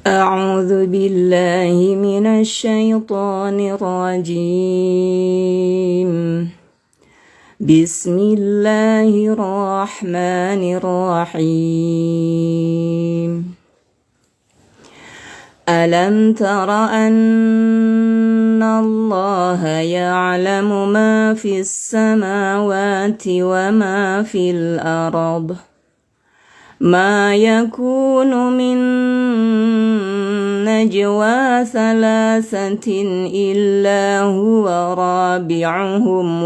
أعوذ بالله من الشيطان الرجيم. بسم الله الرحمن الرحيم. ألم تر أن الله يعلم ما في السماوات وما في الأرض ما يكون من نجوى ثلاثة إلا هو رابعهم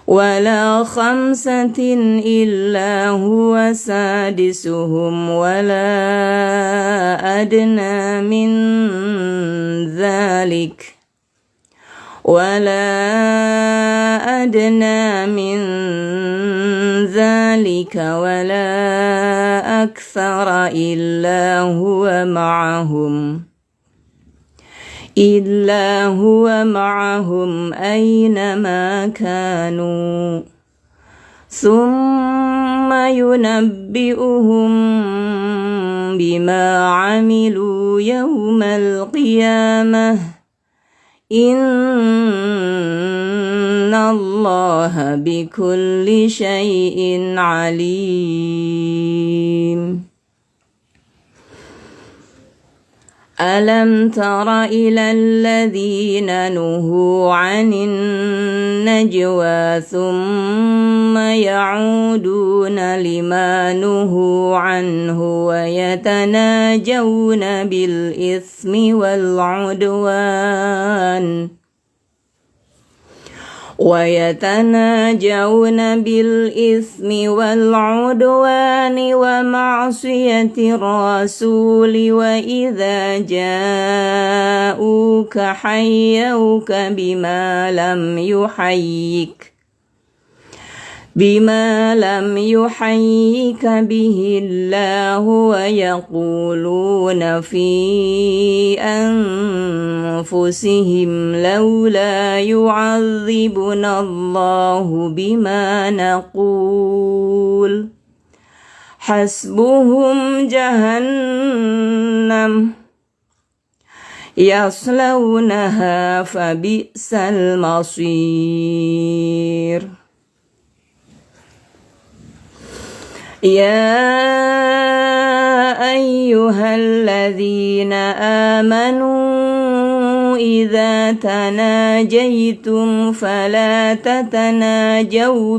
ولا خمسة إلا هو سادسهم ولا أدنى من ذلك ولا أكثر إلا هو معهم أينما كانوا ثم ينبئهم بما عملوا يوم القيامة إن الله بكل شيء عليم. ألم تر إلى الذين نهوا عن النجوى ثم يعودون لما نهوا عنه ويتناجون بالإثم والعدوان ومعصية الرسول وإذا جاءوك حيوك بما لم يحيك به الله ويقولون في أنفسهم لولا يعذبنا الله بما نقول حسبهم جهنم يصلونها فبئس المصير. يا أيها الذين آمنوا إذا تناجيتم فلا تتناجوا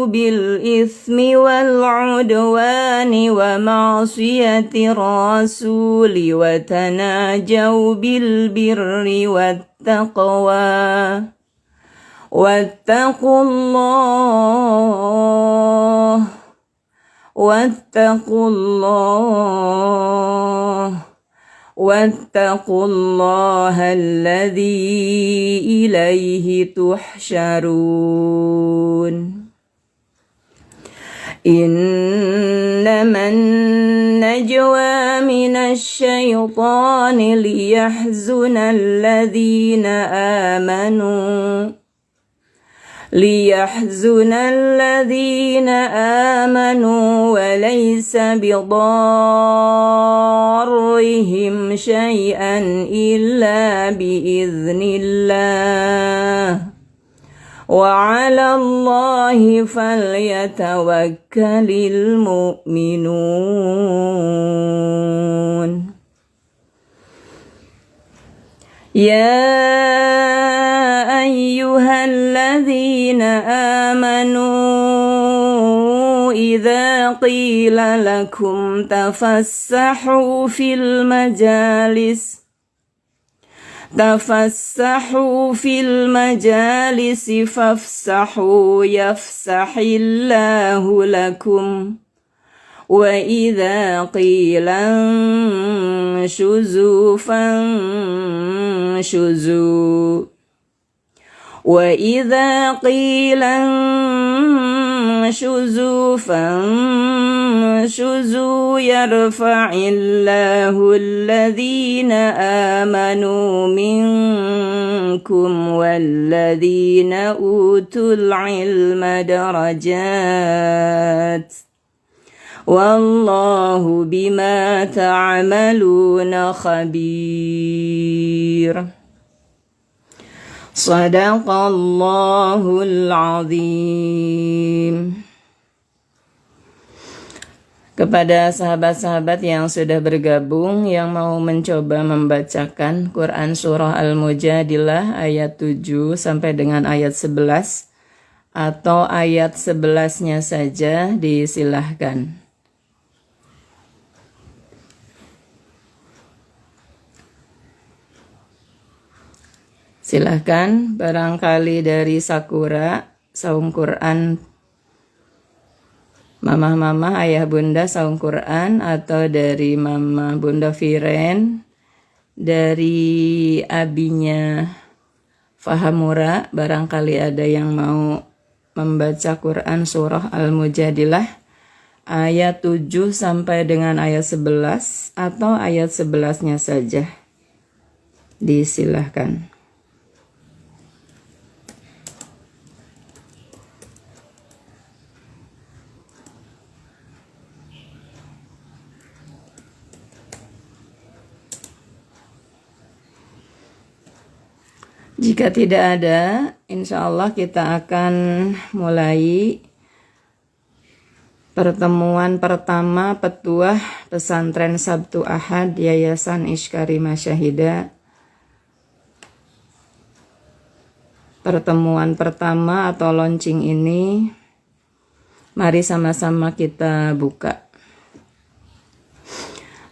بالإثم والعدوان ومعصية الرسول وتناجوا بالبر والتقوى واتقوا الله الذي إليه تحشرون. إنما النجوى من الشيطان ليحزن الذين آمنوا وليس بضارهم شيئا إلا بإذن الله وعلى الله فليتوكل المؤمنون. يا أيها الذين آمنوا إذا قيل لكم تفسحوا في المجالس فافسحوا يفسح الله لكم وإذا قيل انشزوا فانشزوا وإذا قيل انشزوا فانشزوا يرفع الله الذين آمنوا منكم منكم والذين أوتوا العلم درجات والله بما تعملون خبير. Sadaqallahul azim. Kepada sahabat-sahabat yang sudah bergabung, yang mau mencoba membacakan Quran Surah Al-Mujadilah ayat 7 sampai dengan ayat 11 atau ayat 11-nya saja, disilahkan. Silahkan, barangkali dari Sakura, Saung Quran, Mama, Ayah Bunda Saung Quran, atau dari Mama Bunda Firen, dari abinya Fahamura, barangkali ada yang mau membaca Quran Surah Al-Mujadilah ayat 7 sampai dengan ayat 11 atau ayat 11-nya saja. Disilahkan. Jika tidak ada, insya Allah kita akan mulai pertemuan pertama Petuah Pesantren Sabtu Ahad Yayasan Ishkarimah Syahida. Pertemuan pertama atau launching ini, mari sama-sama kita buka.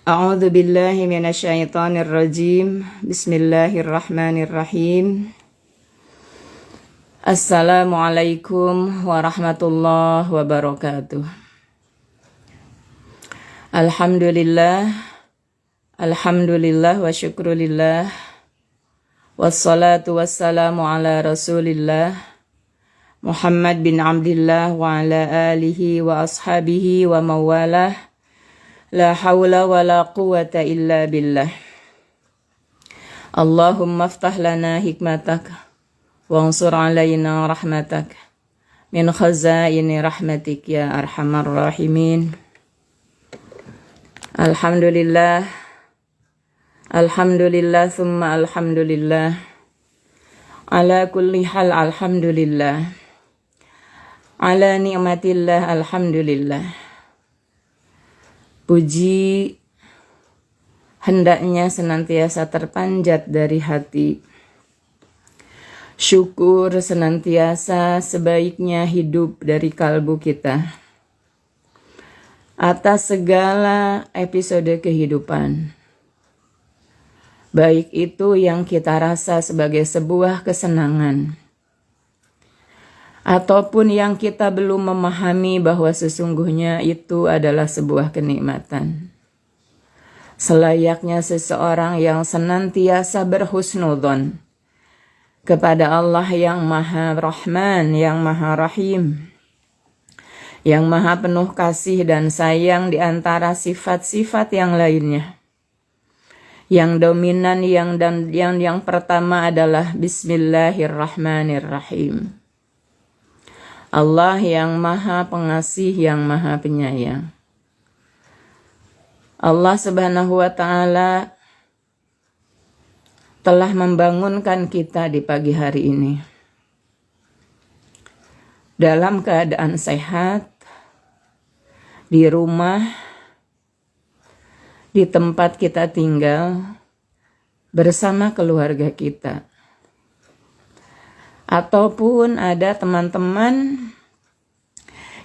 A'udzu billahi minasyaitonir rajim. Bismillahirrahmanirrahim. Assalamualaikum warahmatullahi wabarakatuh. Alhamdulillah wa syukrulillah. Wassalatu wassalamu ala Rasulillah Muhammad bin Abdillah wa ala alihi wa ashabihi wa mawalah. La hawla wa la quwata illa billah. Allahumma aftah lana hikmatak wansur alayna rahmatak min khazaini rahmatik ya arhamar rahimin. Alhamdulillah thumma alhamdulillah ala kulli hal alhamdulillah ala ni'matillah alhamdulillah. Puji hendaknya senantiasa terpanjat dari hati. Syukur senantiasa sebaiknya hidup dari kalbu kita atas segala episode kehidupan. Baik itu yang kita rasa sebagai sebuah kesenangan, ataupun yang kita belum memahami bahwa sesungguhnya itu adalah sebuah kenikmatan. Selayaknya seseorang yang senantiasa berhusnudzon kepada Allah yang Maha Rahman, yang Maha Rahim, yang Maha penuh kasih dan sayang di antara sifat-sifat yang lainnya. Yang dominan yang pertama adalah Bismillahirrahmanirrahim. Allah yang Maha Pengasih, yang Maha Penyayang. Allah Subhanahu wa Ta'ala telah membangunkan kita di pagi hari ini dalam keadaan sehat, di rumah, di tempat kita tinggal, bersama keluarga kita. Ataupun ada teman-teman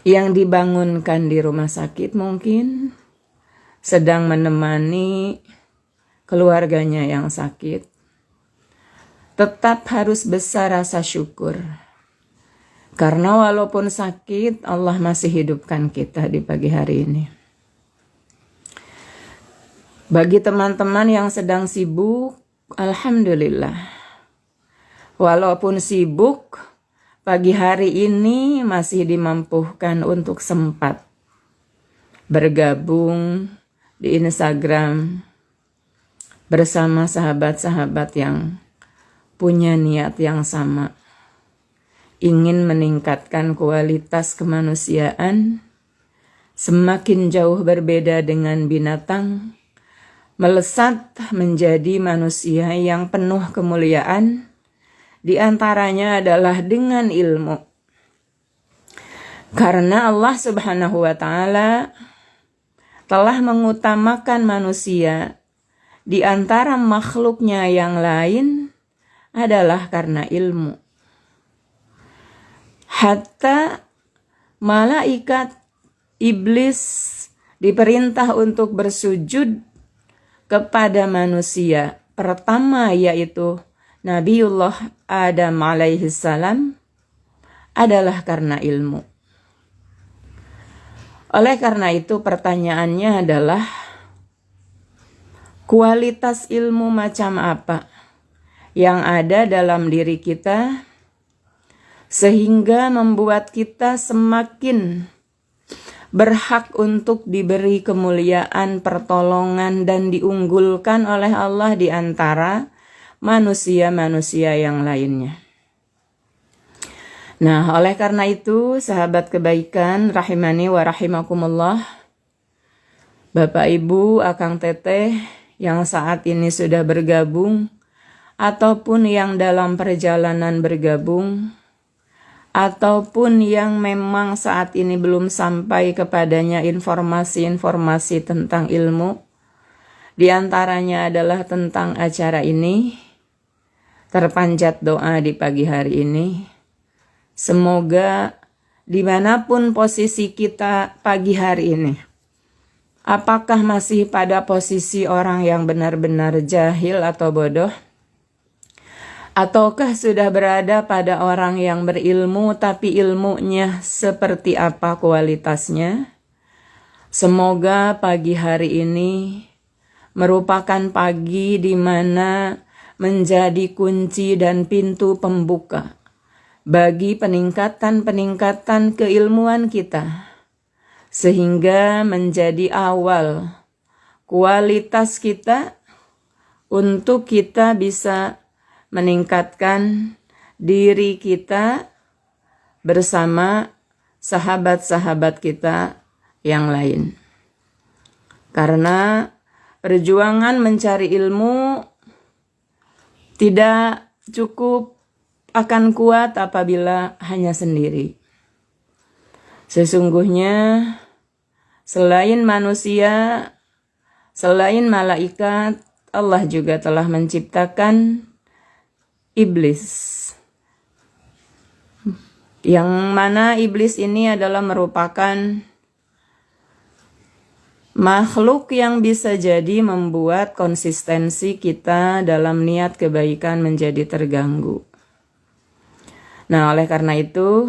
yang dibangunkan di rumah sakit mungkin sedang menemani keluarganya yang sakit. Tetap harus besar rasa syukur. Karena walaupun sakit, Allah masih hidupkan kita di pagi hari ini. Bagi teman-teman yang sedang sibuk, alhamdulillah. Walaupun sibuk, pagi hari ini masih dimampukan untuk sempat bergabung di Instagram bersama sahabat-sahabat yang punya niat yang sama, ingin meningkatkan kualitas kemanusiaan, semakin jauh berbeda dengan binatang, melesat menjadi manusia yang penuh kemuliaan, di antaranya adalah dengan ilmu. Karena Allah Subhanahu wa Ta'ala telah mengutamakan manusia di antara makhluknya yang lain adalah karena ilmu. Hatta malaikat iblis diperintah untuk bersujud kepada manusia pertama, yaitu Nabiullah Adam alaihissalam, adalah karena ilmu. Oleh karena itu pertanyaannya adalah, kualitas ilmu macam apa yang ada dalam diri kita sehingga membuat kita semakin berhak untuk diberi kemuliaan, pertolongan, dan diunggulkan oleh Allah di antara manusia-manusia yang lainnya. Nah, oleh karena itu, sahabat kebaikan, rahimani wa rahimakumullah, Bapak Ibu, Akang Teteh yang saat ini sudah bergabung, ataupun yang dalam perjalanan bergabung, ataupun yang memang saat ini belum sampai kepadanya informasi-informasi tentang ilmu, di antaranya adalah tentang acara ini, terpanjat doa di pagi hari ini. Semoga dimanapun posisi kita pagi hari ini, apakah masih pada posisi orang yang benar-benar jahil atau bodoh, ataukah sudah berada pada orang yang berilmu tapi ilmunya seperti apa kualitasnya? Semoga pagi hari ini merupakan pagi di mana menjadi kunci dan pintu pembuka bagi peningkatan-peningkatan keilmuan kita, sehingga menjadi awal kualitas kita untuk kita bisa meningkatkan diri kita bersama sahabat-sahabat kita yang lain. Karena perjuangan mencari ilmu tidak cukup akan kuat apabila hanya sendiri. Sesungguhnya selain manusia, selain malaikat, Allah juga telah menciptakan iblis. Yang mana iblis ini adalah merupakan makhluk yang bisa jadi membuat konsistensi kita dalam niat kebaikan menjadi terganggu. Nah, oleh karena itu,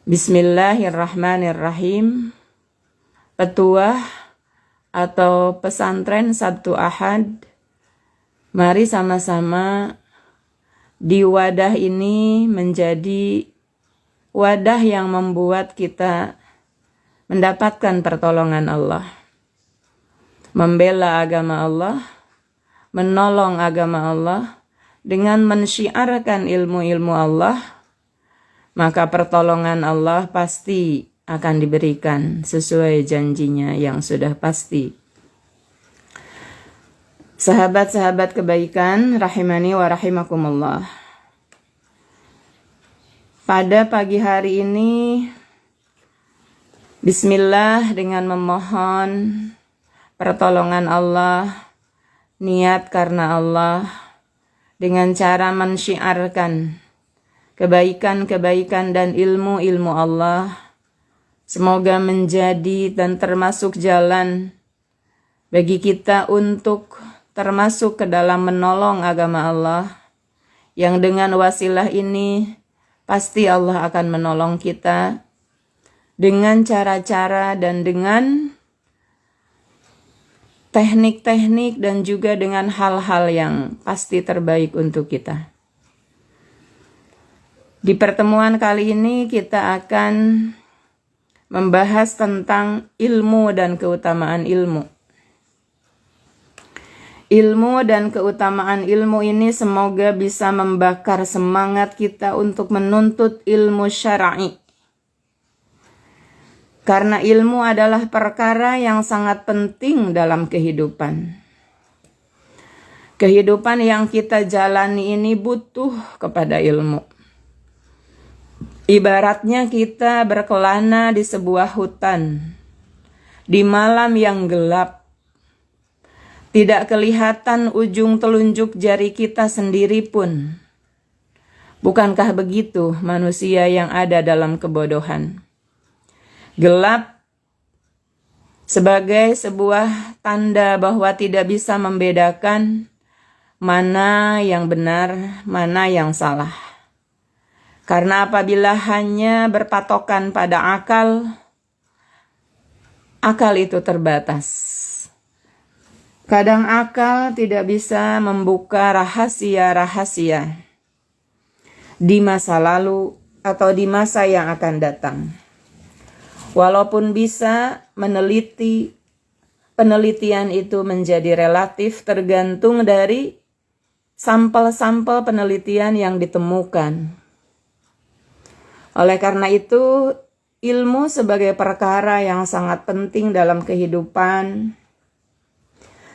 Bismillahirrahmanirrahim, petuah atau pesantren Sabtu Ahad, mari sama-sama di wadah ini menjadi wadah yang membuat kita mendapatkan pertolongan Allah, membela agama Allah, menolong agama Allah, dengan mensyiarkan ilmu-ilmu Allah, maka pertolongan Allah pasti akan diberikan sesuai janjinya yang sudah pasti. Sahabat-sahabat kebaikan, rahimani wa rahimakumullah. Pada pagi hari ini, bismillah dengan memohon pertolongan Allah, niat karena Allah, dengan cara mensyiarkan kebaikan-kebaikan dan ilmu-ilmu Allah, semoga menjadi dan termasuk jalan bagi kita untuk termasuk ke dalam menolong agama Allah, yang dengan wasilah ini pasti Allah akan menolong kita dengan cara-cara dan dengan teknik-teknik dan juga dengan hal-hal yang pasti terbaik untuk kita. Di pertemuan kali ini kita akan membahas tentang ilmu dan keutamaan ilmu. Ilmu dan keutamaan ilmu ini semoga bisa membakar semangat kita untuk menuntut ilmu syar'i. Karena ilmu adalah perkara yang sangat penting dalam kehidupan. Kehidupan yang kita jalani ini butuh kepada ilmu. Ibaratnya kita berkelana di sebuah hutan, di malam yang gelap. Tidak kelihatan ujung telunjuk jari kita sendiri pun. Bukankah begitu manusia yang ada dalam kebodohan? Gelap sebagai sebuah tanda bahwa tidak bisa membedakan mana yang benar, mana yang salah. Karena apabila hanya berpatokan pada akal itu terbatas. Kadang akal tidak bisa membuka rahasia-rahasia di masa lalu atau di masa yang akan datang. Walaupun bisa meneliti, penelitian itu menjadi relatif tergantung dari sampel-sampel penelitian yang ditemukan. Oleh karena itu, ilmu sebagai perkara yang sangat penting dalam kehidupan,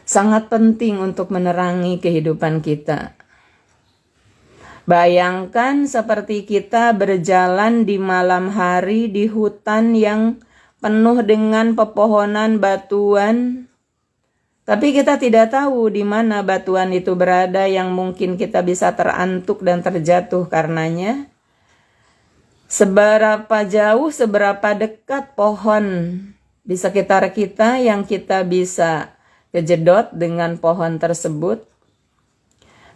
sangat penting untuk menerangi kehidupan kita. Bayangkan seperti kita berjalan di malam hari di hutan yang penuh dengan pepohonan batuan, tapi kita tidak tahu di mana batuan itu berada yang mungkin kita bisa terantuk dan terjatuh karenanya. Seberapa jauh, seberapa dekat pohon di sekitar kita yang kita bisa kejedot dengan pohon tersebut,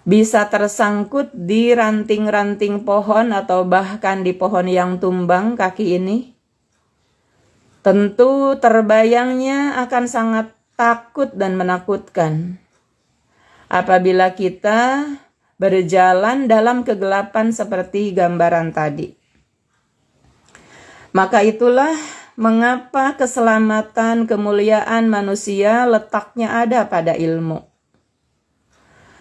bisa tersangkut di ranting-ranting pohon atau bahkan di pohon yang tumbang kaki ini. Tentu terbayangnya akan sangat takut dan menakutkan apabila kita berjalan dalam kegelapan seperti gambaran tadi. Maka itulah mengapa keselamatan, kemuliaan manusia letaknya ada pada ilmu.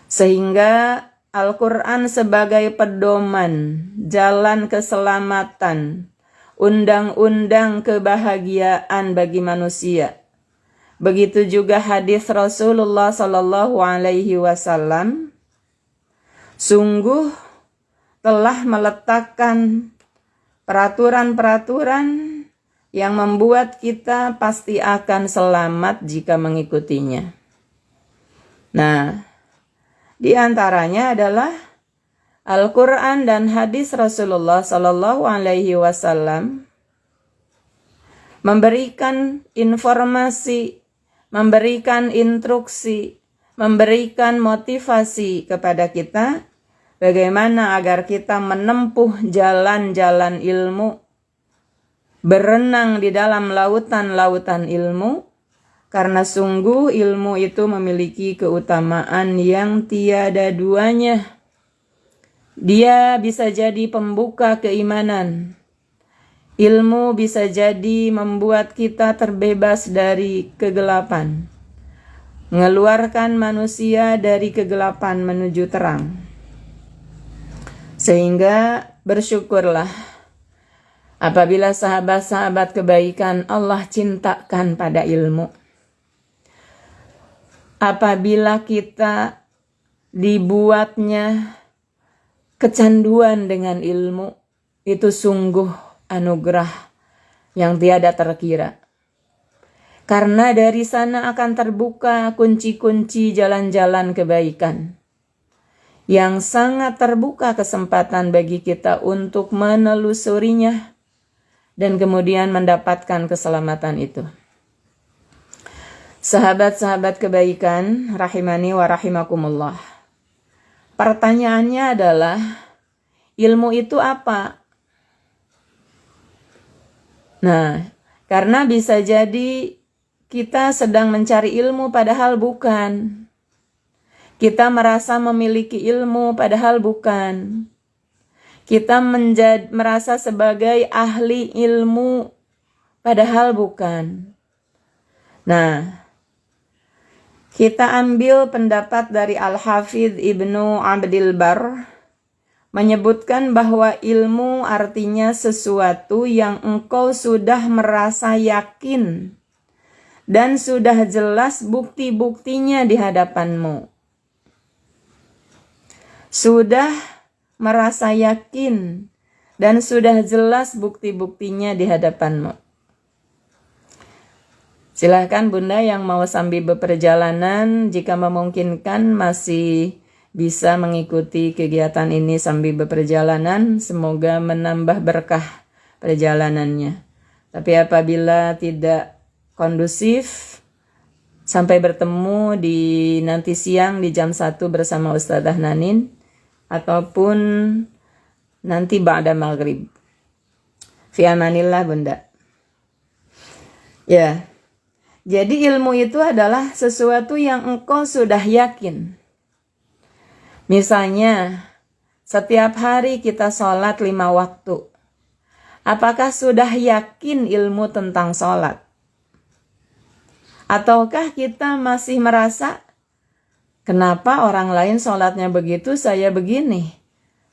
Sehingga Al-Quran sebagai pedoman, jalan keselamatan, undang-undang kebahagiaan bagi manusia. Begitu juga hadis Rasulullah SAW sungguh telah meletakkan peraturan-peraturan yang membuat kita pasti akan selamat jika mengikutinya. Nah, di antaranya adalah Al-Quran dan hadis Rasulullah SAW memberikan informasi, memberikan instruksi, memberikan motivasi kepada kita bagaimana agar kita menempuh jalan-jalan ilmu, berenang di dalam lautan-lautan ilmu, karena sungguh ilmu itu memiliki keutamaan yang tiada duanya. Dia bisa jadi pembuka keimanan. Ilmu bisa jadi membuat kita terbebas dari kegelapan, mengeluarkan manusia dari kegelapan menuju terang. Sehingga bersyukurlah apabila sahabat-sahabat kebaikan Allah cintakan pada ilmu. Apabila kita dibuatnya kecanduan dengan ilmu, itu sungguh anugerah yang tiada terkira. Karena dari sana akan terbuka kunci-kunci jalan-jalan kebaikan, yang sangat terbuka kesempatan bagi kita untuk menelusurinya dan kemudian mendapatkan keselamatan itu. Sahabat-sahabat kebaikan, rahimani wa rahimakumullah. Pertanyaannya adalah, ilmu itu apa? Nah, karena bisa jadi kita sedang mencari ilmu padahal bukan. Kita merasa memiliki ilmu padahal bukan. Kita merasa sebagai ahli ilmu padahal bukan. Nah, Kita ambil pendapat dari Al-Hafidh Ibnu Abdil Barr, menyebutkan bahwa ilmu artinya sesuatu yang engkau sudah merasa yakin dan sudah jelas bukti-buktinya di hadapanmu. Sudah merasa yakin dan sudah jelas bukti-buktinya di hadapanmu. Silahkan Bunda yang mau sambil berperjalanan, jika memungkinkan masih bisa mengikuti kegiatan ini sambil berperjalanan. Semoga menambah berkah perjalanannya. Tapi apabila tidak kondusif, sampai bertemu di nanti siang di jam 1 bersama Ustadzah Nanin, ataupun nanti ba'da maghrib. Fi amanillah Bunda. Ya. Jadi ilmu itu adalah sesuatu yang engkau sudah yakin. Misalnya, setiap hari kita sholat 5 waktu. Apakah sudah yakin ilmu tentang sholat? Ataukah kita masih merasa, kenapa orang lain sholatnya begitu, saya begini?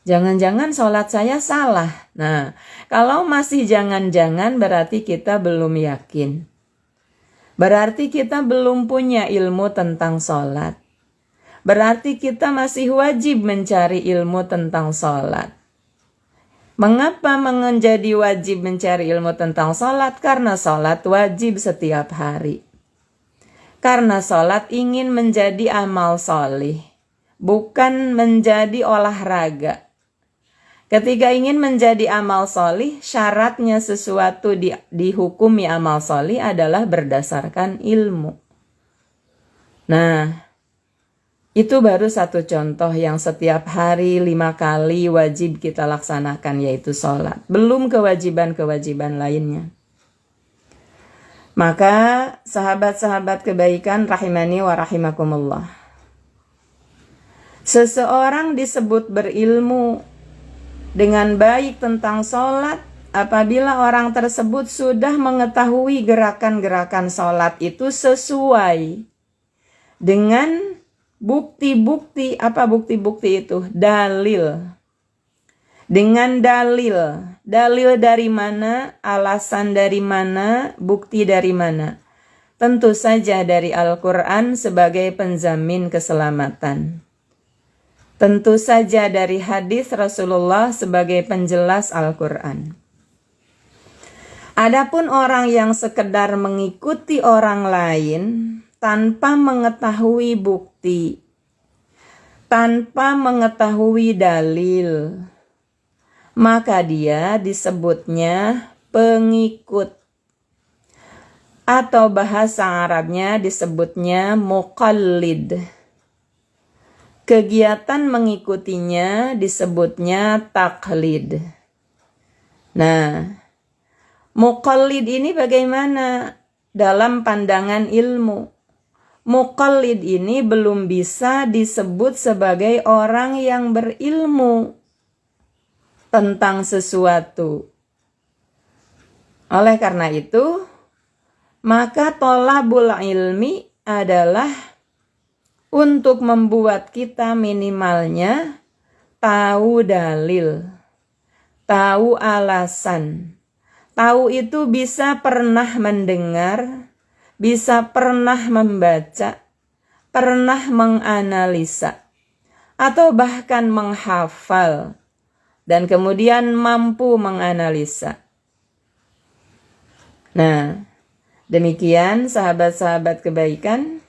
Jangan-jangan sholat saya salah. Nah, kalau masih jangan-jangan berarti kita belum yakin. Berarti kita belum punya ilmu tentang sholat. Berarti kita masih wajib mencari ilmu tentang sholat. Mengapa menjadi wajib mencari ilmu tentang sholat? Karena sholat wajib setiap hari. Karena sholat ingin menjadi amal sholih, bukan menjadi olahraga. Ketika ingin menjadi amal solih, syaratnya sesuatu dihukumi amal solih adalah berdasarkan ilmu. Nah, itu baru satu contoh yang setiap hari 5 kali wajib kita laksanakan, yaitu sholat. Belum kewajiban-kewajiban lainnya. Maka sahabat-sahabat kebaikan rahimani wa rahimakumullah. Seseorang disebut berilmu dengan baik tentang sholat apabila orang tersebut sudah mengetahui gerakan-gerakan sholat itu sesuai dengan bukti-bukti. Apa bukti-bukti itu? Dalil. Dengan dalil. Dalil dari mana? Alasan dari mana? Bukti dari mana? Tentu saja dari Al-Quran sebagai penjamin keselamatan. Tentu saja dari hadis Rasulullah sebagai penjelas Al-Quran. Adapun orang yang sekedar mengikuti orang lain tanpa mengetahui bukti, tanpa mengetahui dalil, maka dia disebutnya pengikut. Atau bahasa Arabnya disebutnya muqallid. Kegiatan mengikutinya disebutnya taklid. Nah, muqallid ini bagaimana dalam pandangan ilmu? Muqallid ini belum bisa disebut sebagai orang yang berilmu tentang sesuatu. Oleh karena itu, maka thalabul ilmi adalah untuk membuat kita minimalnya tahu dalil, tahu alasan. Tahu itu bisa pernah mendengar, bisa pernah membaca, pernah menganalisa, atau bahkan menghafal, dan kemudian mampu menganalisa. Nah, demikian sahabat-sahabat kebaikan.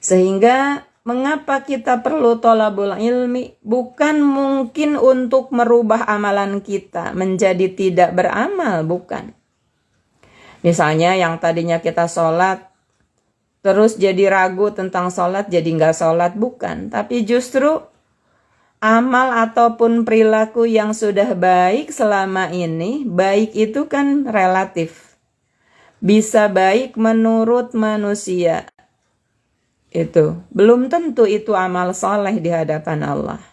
Sehingga mengapa kita perlu thalabul ilmi? Bukan mungkin untuk merubah amalan kita menjadi tidak beramal, bukan. Misalnya yang tadinya kita sholat, terus jadi ragu tentang sholat, jadi nggak sholat, bukan. Tapi justru amal ataupun perilaku yang sudah baik selama ini, baik itu kan relatif. Bisa baik menurut manusia. Itu belum tentu itu amal soleh di hadapan Allah.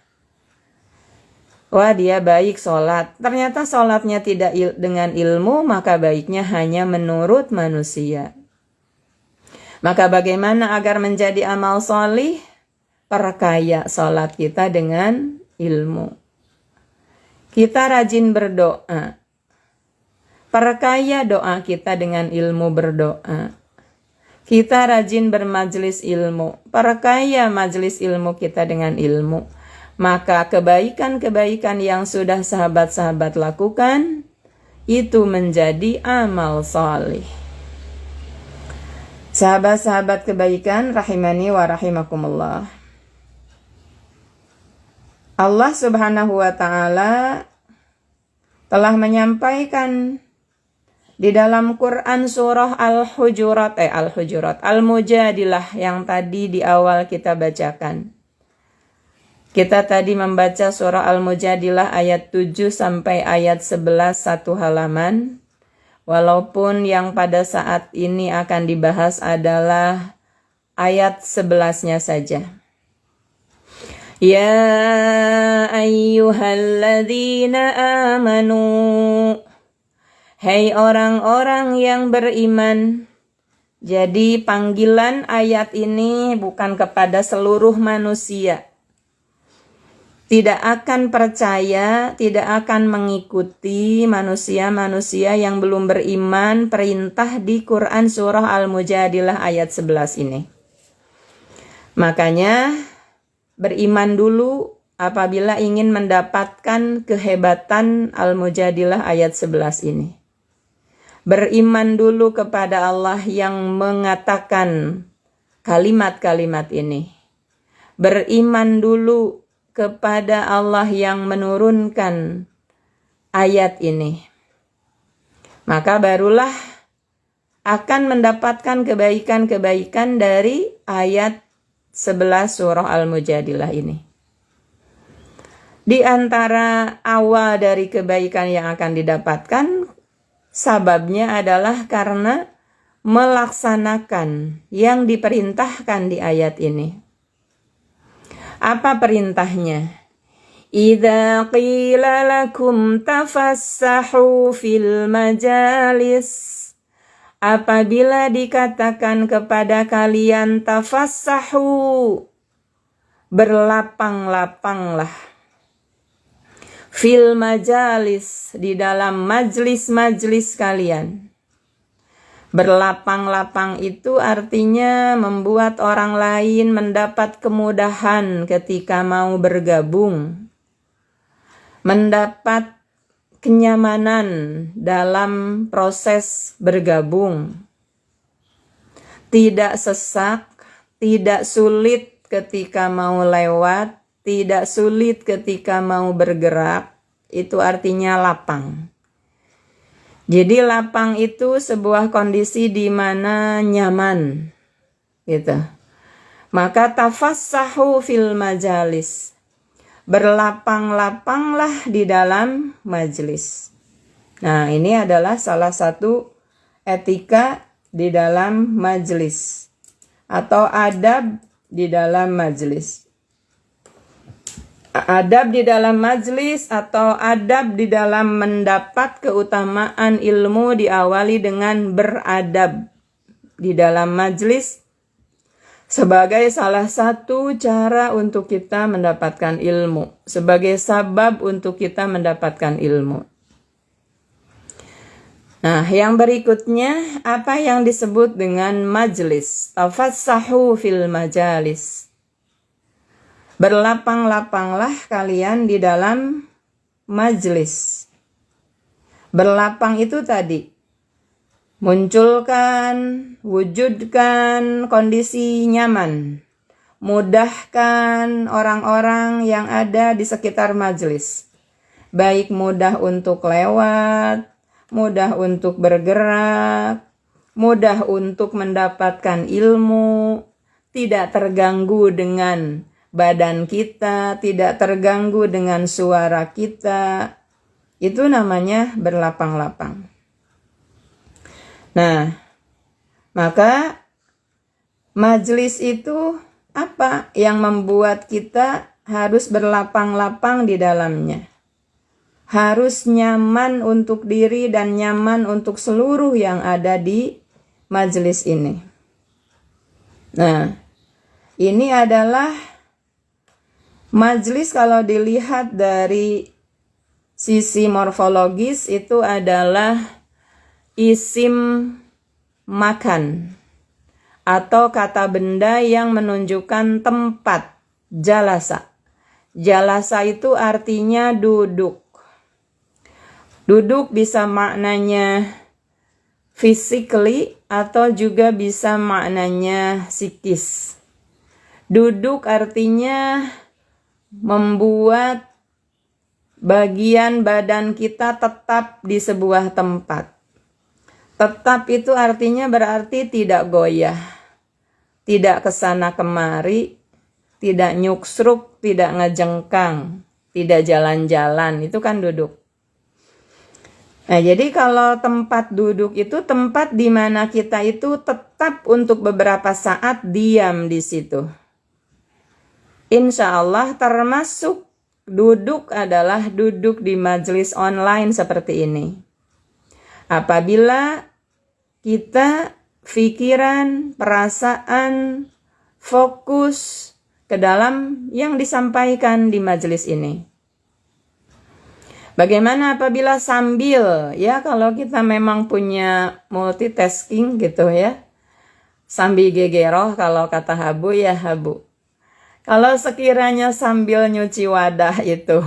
Wah, dia baik sholat, ternyata sholatnya tidak dengan ilmu, maka baiknya hanya menurut manusia. Maka bagaimana agar menjadi amal solih? Perkaya sholat kita dengan ilmu. Kita rajin berdoa. Perkaya doa kita dengan ilmu berdoa. Kita rajin bermajlis ilmu. Perkaya majlis ilmu kita dengan ilmu. Maka kebaikan-kebaikan yang sudah sahabat-sahabat lakukan, itu menjadi amal solih. Sahabat-sahabat kebaikan rahimani wa rahimakumullah. Allah Subhanahu wa ta'ala telah menyampaikan di dalam Quran surah Al-Hujurat, Al-Mujadilah yang tadi di awal kita bacakan. Kita tadi membaca surah Al-Mujadilah ayat 7 sampai ayat 11 satu halaman. Walaupun yang pada saat ini akan dibahas adalah ayat 11-nya saja. Ya ayyuhalladzina amanu. Hai orang-orang yang beriman. Jadi panggilan ayat ini bukan kepada seluruh manusia. Tidak akan percaya, tidak akan mengikuti manusia-manusia yang belum beriman perintah di Quran surah Al-Mujadilah ayat 11 ini. Makanya beriman dulu apabila ingin mendapatkan kehebatan Al-Mujadilah ayat 11 ini. Beriman dulu kepada Allah yang mengatakan kalimat-kalimat ini. Beriman dulu kepada Allah yang menurunkan ayat ini. Maka barulah akan mendapatkan kebaikan-kebaikan dari ayat 11 surah Al-Mujadilah ini. Di antara awal dari kebaikan yang akan didapatkan, sababnya adalah karena melaksanakan yang diperintahkan di ayat ini. Apa perintahnya? Idza qila lakum tafassahu fil majalis. Apabila dikatakan kepada kalian tafassahu, berlapang-lapanglah. Fil majalis, di dalam majlis-majlis kalian. Berlapang-lapang itu artinya membuat orang lain mendapat kemudahan ketika mau bergabung. Mendapat kenyamanan dalam proses bergabung. Tidak sesak, tidak sulit ketika mau lewat, tidak sulit ketika mau bergerak. Itu artinya lapang. Jadi lapang itu sebuah kondisi di mana nyaman, gitu. Maka tafassahu fil majalis. Berlapang-lapanglah di dalam majlis. Nah, ini adalah salah satu etika di dalam majlis atau adab di dalam majlis. Adab di dalam majlis atau adab di dalam mendapat keutamaan ilmu diawali dengan beradab di dalam majlis sebagai salah satu cara untuk kita mendapatkan ilmu, sebagai sabab untuk kita mendapatkan ilmu. Nah, yang berikutnya apa yang disebut dengan majlis? Tafassahu fil majalis. Berlapang-lapanglah kalian di dalam majlis. Berlapang itu tadi munculkan, wujudkan kondisi nyaman. Mudahkan orang-orang yang ada di sekitar majlis. Baik mudah untuk lewat, mudah untuk bergerak, mudah untuk mendapatkan ilmu, tidak terganggu dengan badan kita, tidak terganggu dengan suara kita. Itu namanya berlapang-lapang. Nah, maka majlis itu apa yang membuat kita harus berlapang-lapang di dalamnya? Harus nyaman untuk diri dan nyaman untuk seluruh yang ada di majlis ini. Nah, ini adalah majlis kalau dilihat dari sisi morfologis itu adalah isim makan atau kata benda yang menunjukkan tempat. Jalasa. Jalasa itu artinya duduk. Duduk bisa maknanya physically atau juga bisa maknanya psikis. Duduk artinya membuat bagian badan kita tetap di sebuah tempat. Tetap itu artinya berarti tidak goyah, tidak kesana kemari, tidak nyuksruk, tidak ngejengkang, tidak jalan-jalan, itu kan duduk. Nah, jadi kalau tempat duduk itu tempat di mana kita itu tetap untuk beberapa saat diam di situ. Insya Allah termasuk duduk adalah duduk di majelis online seperti ini. Apabila kita pikiran, perasaan, fokus ke dalam yang disampaikan di majelis ini. Bagaimana apabila sambil, ya kalau kita memang punya multitasking gitu ya. Sambil gegeroh kalau kata Habu ya Habu. Kalau sekiranya sambil nyuci wadah itu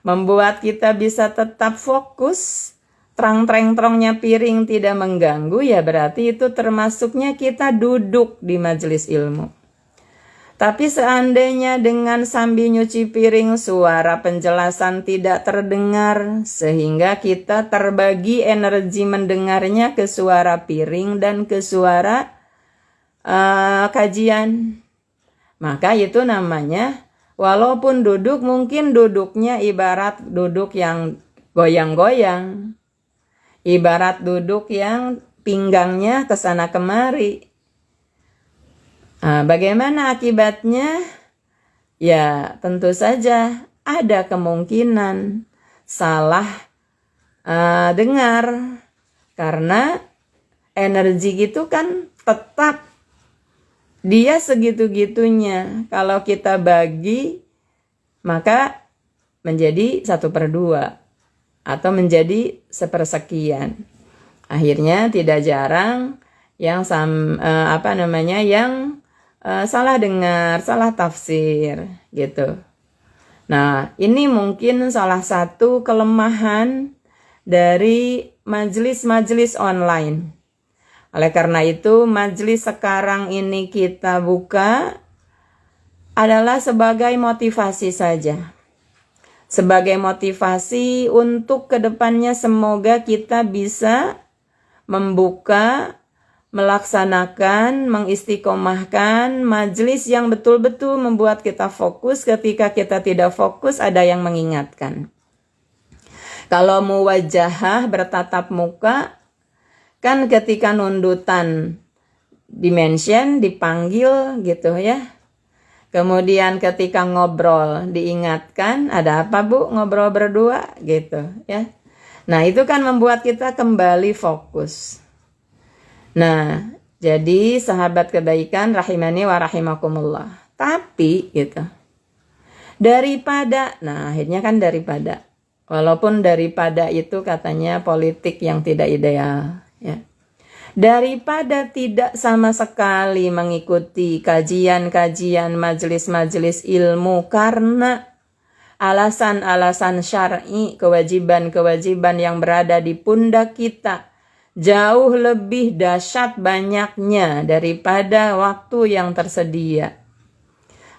membuat kita bisa tetap fokus, terang-terang-terangnya piring tidak mengganggu, ya berarti itu termasuknya kita duduk di majelis ilmu. Tapi seandainya dengan sambil nyuci piring suara penjelasan tidak terdengar sehingga kita terbagi energi mendengarnya ke suara piring dan ke suara kajian, maka itu namanya walaupun duduk mungkin duduknya ibarat duduk yang goyang-goyang, ibarat duduk yang pinggangnya kesana kemari. Bagaimana akibatnya? Ya tentu saja ada kemungkinan salah dengar karena energi itu kan tetap dia segitu-gitunya. Kalau kita bagi maka menjadi 1/2 atau menjadi 1/sekian. Akhirnya tidak jarang yang salah dengar, salah tafsir gitu. Nah, ini mungkin salah satu kelemahan dari majelis-majelis online. Oleh karena itu, majelis sekarang ini kita buka adalah sebagai motivasi saja. Sebagai motivasi untuk kedepannya semoga kita bisa membuka, melaksanakan, mengistiqomahkan majelis yang betul-betul membuat kita fokus. Ketika kita tidak fokus, ada yang mengingatkan. Kalau muwajahah bertatap muka, kan ketika nundutan dimension, dipanggil gitu ya. Kemudian ketika ngobrol diingatkan, ada apa Bu ngobrol berdua gitu ya. Nah itu kan membuat kita kembali fokus. Nah, jadi sahabat kebaikan rahimani wa rahimakumullah. Tapi gitu. Akhirnya kan daripada. Walaupun daripada itu katanya politik yang tidak ideal, ya. Daripada tidak sama sekali mengikuti kajian-kajian majelis-majelis ilmu karena alasan-alasan syar'i, kewajiban-kewajiban yang berada di pundak kita jauh lebih dahsyat banyaknya daripada waktu yang tersedia.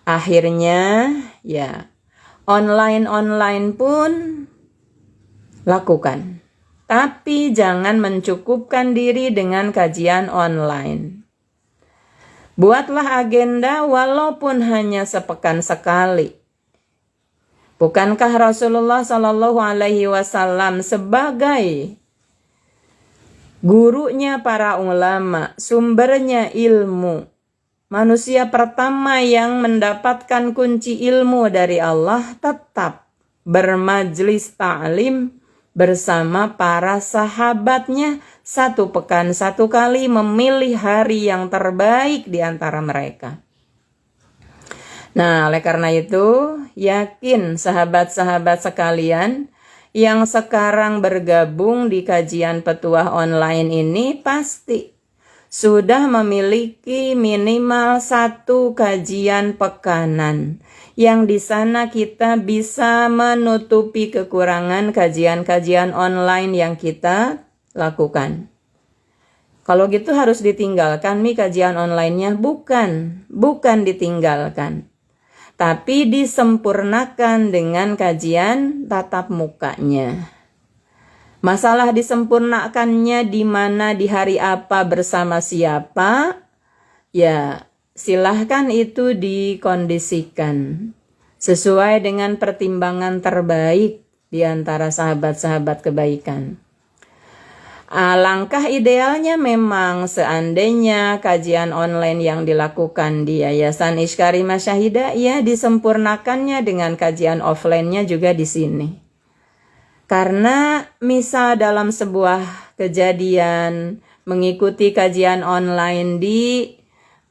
Akhirnya ya online pun lakukan. Tapi jangan mencukupkan diri dengan kajian online. Buatlah agenda walaupun hanya sepekan sekali. Bukankah Rasulullah SAW sebagai gurunya para ulama, sumbernya ilmu, manusia pertama yang mendapatkan kunci ilmu dari Allah, tetap bermajlis ta'lim bersama para sahabatnya 1 pekan 1 kali memilih hari yang terbaik di antara mereka. Nah, oleh karena itu, yakin sahabat-sahabat sekalian yang sekarang bergabung di kajian petuah online ini pasti sudah memiliki minimal 1 kajian pekanan, yang di sana kita bisa menutupi kekurangan kajian-kajian online yang kita lakukan. Kalau gitu harus ditinggalkan kajian online-nya? Bukan ditinggalkan, tapi disempurnakan dengan kajian tatap mukanya. Masalah disempurnakannya di mana, di hari apa, bersama siapa, ya silahkan itu dikondisikan sesuai dengan pertimbangan terbaik di antara sahabat-sahabat kebaikan. Alangkah idealnya memang seandainya kajian online yang dilakukan di Yayasan Ishkarimah Syahidah, ya disempurnakannya dengan kajian offline-nya juga di sini. Karena misal dalam sebuah kejadian mengikuti kajian online di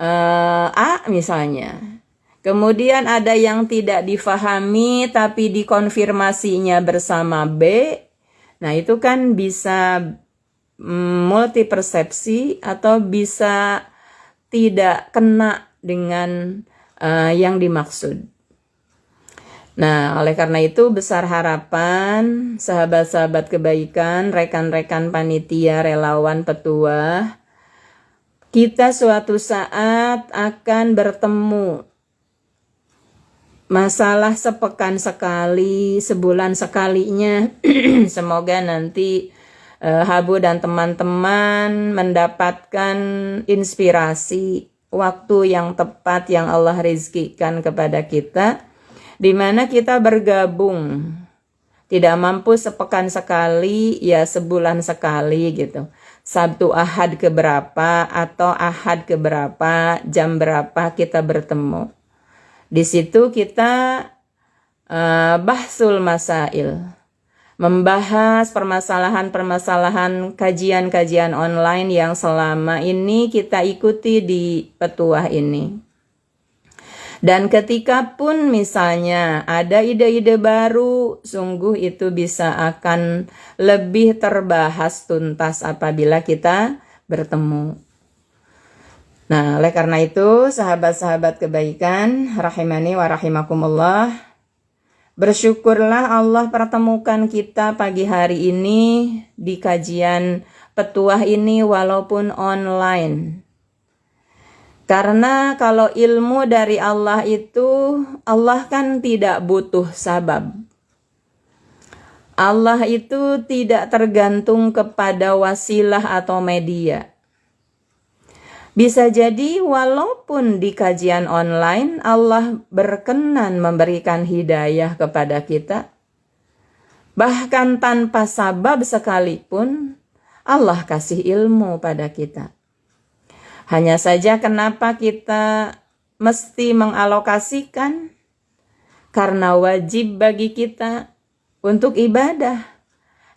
A misalnya, kemudian ada yang tidak difahami tapi dikonfirmasinya bersama B, nah itu kan bisa multi persepsi atau bisa tidak kena dengan yang dimaksud. Nah, oleh karena itu besar harapan sahabat-sahabat kebaikan, rekan-rekan panitia, relawan petuah, kita suatu saat akan bertemu. Masalah sepekan sekali, sebulan sekalinya, semoga nanti Habu dan teman-teman mendapatkan inspirasi, waktu yang tepat yang Allah rizkikan kepada kita, di mana kita bergabung. Tidak mampu sepekan sekali, ya sebulan sekali gitu. Sabtu Ahad keberapa atau Ahad keberapa, jam berapa kita bertemu. Di situ kita bahsul masail, membahas permasalahan-permasalahan kajian-kajian online yang selama ini kita ikuti di petuah ini. Dan ketika pun misalnya ada ide-ide baru, sungguh itu bisa akan lebih terbahas tuntas apabila kita bertemu. Nah, oleh karena itu, sahabat-sahabat kebaikan, rahimani wa rahimakumullah, bersyukurlah Allah pertemukan kita pagi hari ini di kajian petuah ini walaupun online. Karena kalau ilmu dari Allah itu, Allah kan tidak butuh sabab. Allah itu tidak tergantung kepada wasilah atau media. Bisa jadi walaupun di kajian online Allah berkenan memberikan hidayah kepada kita, bahkan tanpa sabab sekalipun Allah kasih ilmu pada kita. Hanya saja kenapa kita mesti mengalokasikan? Karena wajib bagi kita untuk ibadah.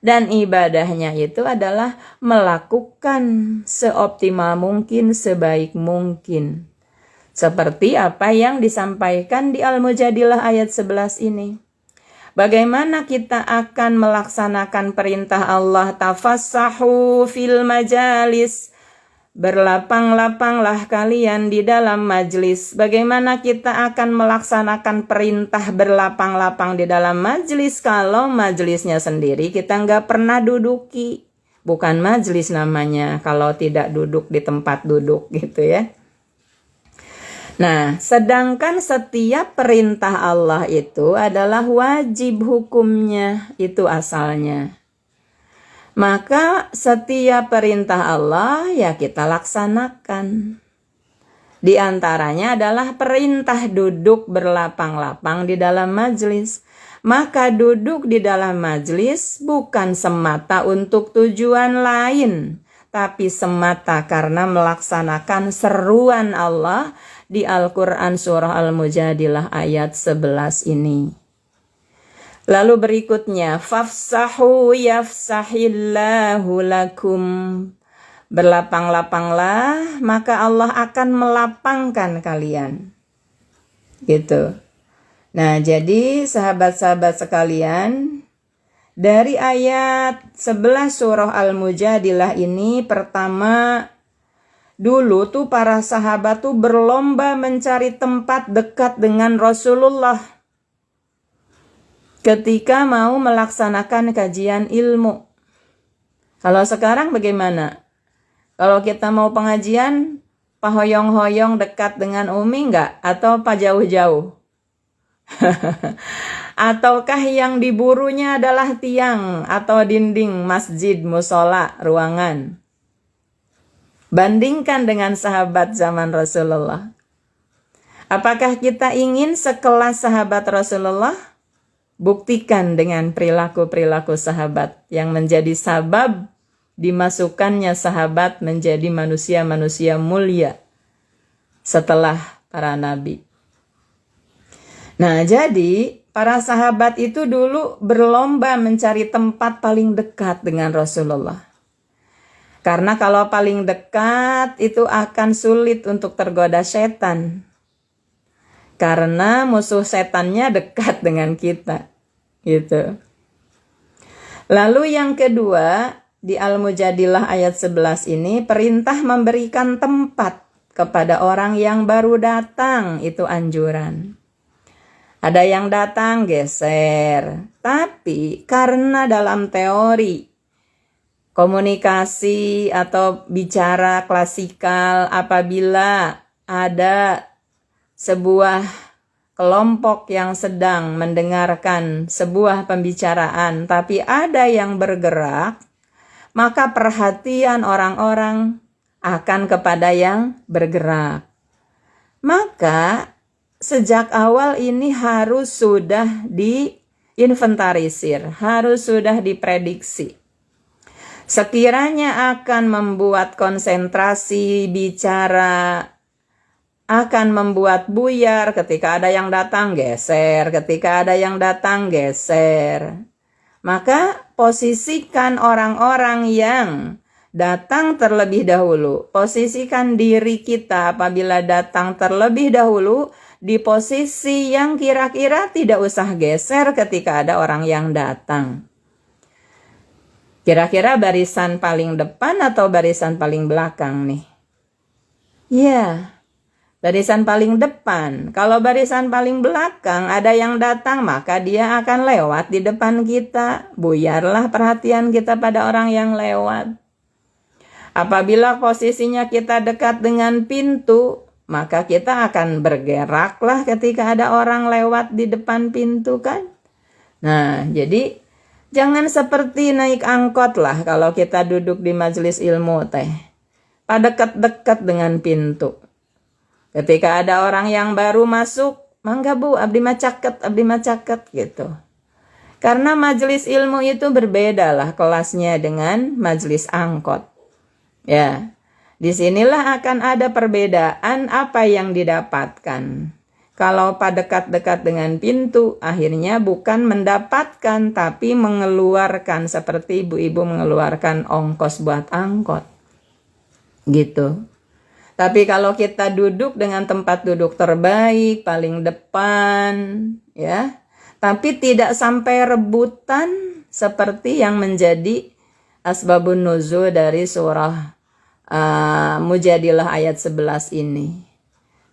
Dan ibadahnya itu adalah melakukan seoptimal mungkin, sebaik mungkin. Seperti apa yang disampaikan di Al-Mujadilah ayat 11 ini. Bagaimana kita akan melaksanakan perintah Allah, tafassahu fil majalis, berlapang-lapanglah kalian di dalam majlis. Bagaimana kita akan melaksanakan perintah berlapang-lapang di dalam majlis kalau majlisnya sendiri kita nggak pernah duduki? Bukan majlis namanya kalau tidak duduk di tempat duduk gitu ya. Nah, sedangkan setiap perintah Allah itu adalah wajib hukumnya, itu asalnya. Maka setiap perintah Allah ya kita laksanakan. Di antaranya adalah perintah duduk berlapang-lapang di dalam majlis. Maka duduk di dalam majlis bukan semata untuk tujuan lain, tapi semata karena melaksanakan seruan Allah di Al-Quran surah Al-Mujadilah ayat 11 ini. Lalu berikutnya, fafsahu yafsahillahu lakum. Berlapang-lapanglah, maka Allah akan melapangkan kalian. Gitu. Nah, jadi sahabat-sahabat sekalian, dari ayat 11 surah Al-Mujadilah ini, pertama, dulu tuh para sahabat tuh berlomba mencari tempat dekat dengan Rasulullah ketika mau melaksanakan kajian ilmu. Kalau sekarang bagaimana? Kalau kita mau pengajian, pahoyong-hoyong dekat dengan Umi enggak? Atau pak jauh-jauh? Ataukah yang diburunya adalah tiang atau dinding masjid, musola, ruangan? Bandingkan dengan sahabat zaman Rasulullah. Apakah kita ingin sekelas sahabat Rasulullah? Buktikan dengan perilaku-perilaku sahabat yang menjadi sabab dimasukkannya sahabat menjadi manusia-manusia mulia setelah para nabi. Nah, jadi para sahabat itu dulu berlomba mencari tempat paling dekat dengan Rasulullah. Karena kalau paling dekat itu akan sulit untuk tergoda setan. Karena musuh setannya dekat dengan kita. Gitu. Lalu yang kedua, di Al-Mujadilah ayat 11 ini, perintah memberikan tempat kepada orang yang baru datang, itu anjuran. Ada yang datang geser, tapi karena dalam teori komunikasi atau bicara klasikal, apabila ada sebuah kelompok yang sedang mendengarkan sebuah pembicaraan, tapi ada yang bergerak, maka perhatian orang-orang akan kepada yang bergerak. Maka sejak awal ini harus sudah diinventarisir, harus sudah diprediksi. Sekiranya akan membuat konsentrasi bicara, akan membuat buyar, ketika ada yang datang geser, ketika ada yang datang geser. Maka posisikan orang-orang yang datang terlebih dahulu. Posisikan diri kita apabila datang terlebih dahulu di posisi yang kira-kira tidak usah geser ketika ada orang yang datang. Kira-kira barisan paling depan atau barisan paling belakang nih? Ya, barisan paling depan. Kalau barisan paling belakang ada yang datang, maka dia akan lewat di depan kita. Buyarlah perhatian kita pada orang yang lewat. Apabila posisinya kita dekat dengan pintu, maka kita akan bergeraklah ketika ada orang lewat di depan pintu kan. Nah, jadi jangan seperti naik angkot lah kalau kita duduk di majelis ilmu teh. Pada dekat-dekat dengan pintu. Ketika ada orang yang baru masuk, mangga bu, abdi macaket gitu. Karena majelis ilmu itu berbeda lah kelasnya dengan majelis angkot. Ya, disinilah akan ada perbedaan apa yang didapatkan. Kalau pada dekat-dekat dengan pintu, akhirnya bukan mendapatkan, tapi mengeluarkan seperti ibu-ibu mengeluarkan ongkos buat angkot. Gitu. Tapi kalau kita duduk dengan tempat duduk terbaik, paling depan, ya, tapi tidak sampai rebutan seperti yang menjadi asbabun nuzul dari surah Mujadilah ayat 11 ini.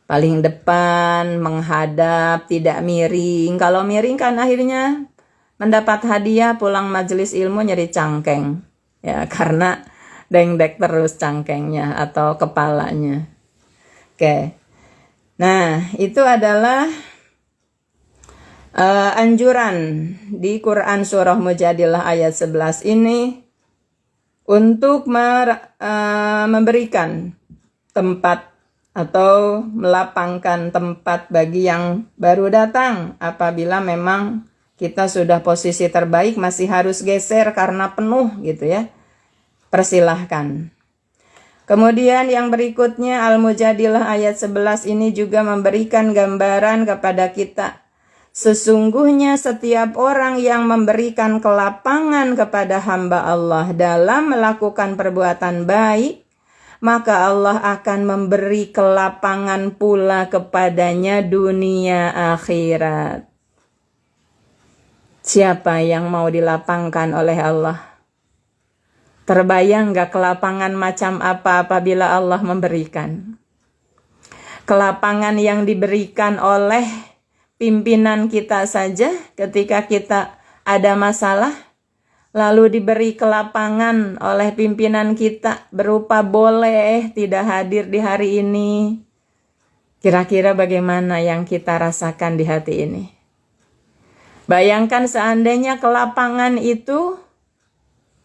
Paling depan, menghadap, tidak miring. Kalau miring kan akhirnya mendapat hadiah pulang majelis ilmu nyeri cangkeng. Ya, karena dengdek terus cangkengnya atau kepalanya. Oke. Nah, itu adalah anjuran di Quran surah Mujadilah ayat 11 ini untuk memberikan tempat atau melapangkan tempat bagi yang baru datang. Apabila memang kita sudah posisi terbaik, masih harus geser karena penuh gitu ya. Persilahkan. Kemudian yang berikutnya Al-Mujadilah ayat 11 ini juga memberikan gambaran kepada kita Sesungguhnya setiap orang yang memberikan kelapangan kepada hamba Allah dalam melakukan perbuatan baik, maka Allah akan memberi kelapangan pula kepadanya dunia akhirat. Siapa yang mau dilapangkan oleh Allah? Terbayang gak kelapangan macam apa apabila Allah memberikan? Kelapangan yang diberikan oleh pimpinan kita saja ketika kita ada masalah, lalu diberi kelapangan oleh pimpinan kita berupa boleh tidak hadir di hari ini. Kira-kira bagaimana yang kita rasakan di hati ini? Bayangkan seandainya kelapangan itu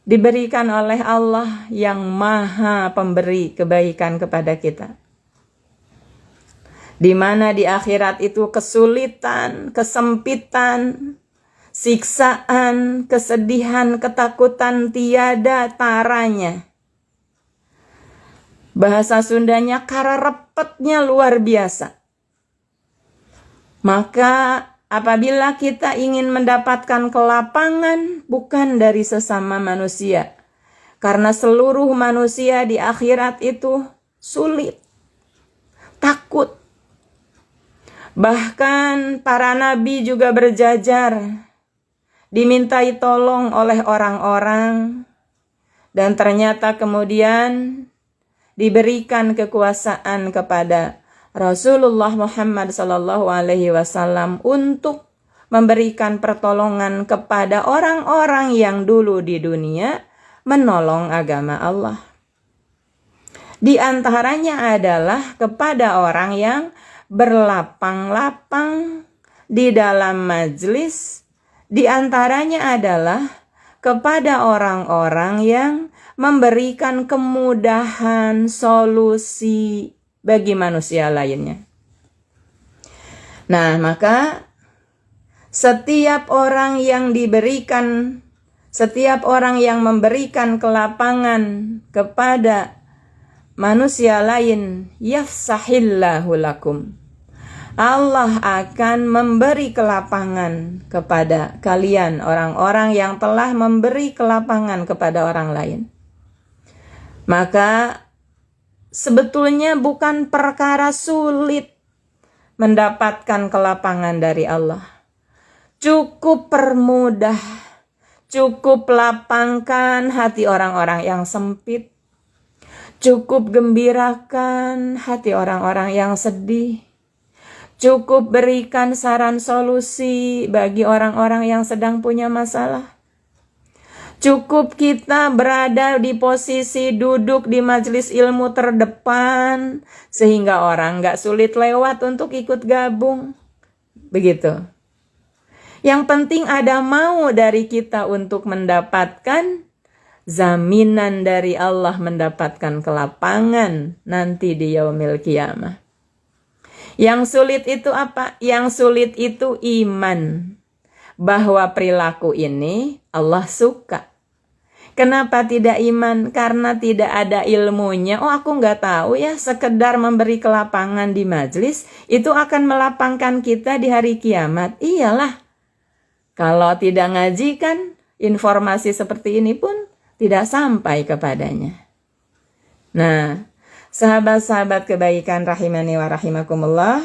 diberikan oleh Allah yang maha pemberi kebaikan kepada kita. Di mana di akhirat itu kesulitan, kesempitan, siksaan, kesedihan, ketakutan tiada taranya. Bahasa Sundanya karepetnya luar biasa. Maka apabila kita ingin mendapatkan kelapangan bukan dari sesama manusia, karena seluruh manusia di akhirat itu sulit, takut. Bahkan para nabi juga berjajar, dimintai tolong oleh orang-orang, dan ternyata kemudian diberikan kekuasaan kepada Rasulullah Muhammad SAW untuk memberikan pertolongan kepada orang-orang yang dulu di dunia menolong agama Allah. Di antaranya adalah kepada orang yang berlapang-lapang di dalam majlis. Di antaranya adalah kepada orang-orang yang memberikan kemudahan, solusi bagi manusia lainnya. Nah, maka setiap orang yang memberikan kelapangan kepada manusia lain, yafsahillahu lakum. Allah akan memberi kelapangan kepada kalian, orang-orang yang telah memberi kelapangan kepada orang lain. Maka sebetulnya bukan perkara sulit mendapatkan kelapangan dari Allah. Cukup permudah, cukup lapangkan hati orang-orang yang sempit. Cukup gembirakan hati orang-orang yang sedih. Cukup berikan saran solusi bagi orang-orang yang sedang punya masalah. Cukup kita berada di posisi duduk di majelis ilmu terdepan, sehingga orang gak sulit lewat untuk ikut gabung. Begitu. Yang penting ada mau dari kita untuk mendapatkan zaminan dari Allah, mendapatkan kelapangan nanti di yaumil qiyamah. Yang sulit itu apa? Yang sulit itu iman bahwa perilaku ini Allah suka. Kenapa tidak iman? Karena tidak ada ilmunya. Oh, aku nggak tahu ya, sekedar memberi kelapangan di majelis itu akan melapangkan kita di hari kiamat. Iyalah, kalau tidak ngaji kan informasi seperti ini pun tidak sampai kepadanya. Nah, sahabat-sahabat kebaikan rahimani wa rahimakumullah,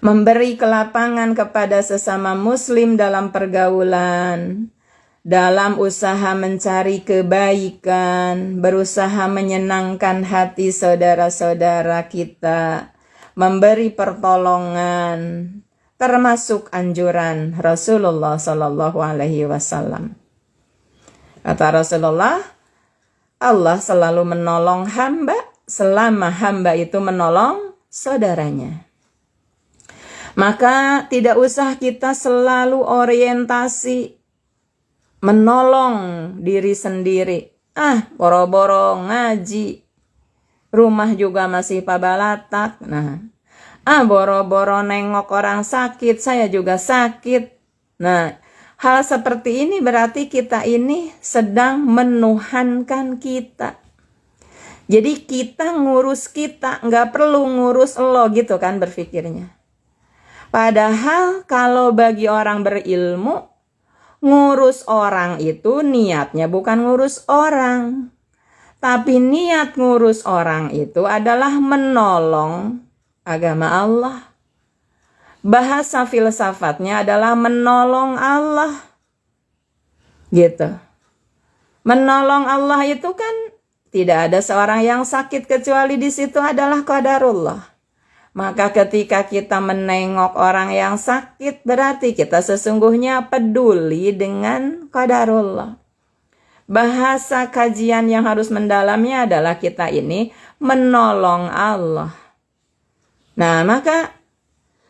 memberi kelapangan kepada sesama muslim dalam pergaulan, dalam usaha mencari kebaikan, berusaha menyenangkan hati saudara-saudara kita, memberi pertolongan, termasuk anjuran Rasulullah SAW. Kata Rasulullah, Allah selalu menolong hamba selama hamba itu menolong saudaranya. Maka tidak usah kita selalu orientasi menolong diri sendiri. Boro-boro ngaji, rumah juga masih pabalatak. Boro-boro nengok orang sakit, saya juga sakit. Nah, hal seperti ini berarti kita ini sedang menuhankan kita. Jadi kita ngurus kita, nggak perlu ngurus lo gitu kan berpikirnya. Padahal kalau bagi orang berilmu, ngurus orang itu niatnya bukan ngurus orang. Tapi niat ngurus orang itu adalah menolong agama Allah. Bahasa filsafatnya adalah menolong Allah. Gitu. Menolong Allah itu kan tidak ada seorang yang sakit kecuali di situ adalah qadarullah. Maka ketika kita menengok orang yang sakit, berarti kita sesungguhnya peduli dengan qadarullah. Bahasa kajian yang harus mendalamnya adalah kita ini menolong Allah. Nah, maka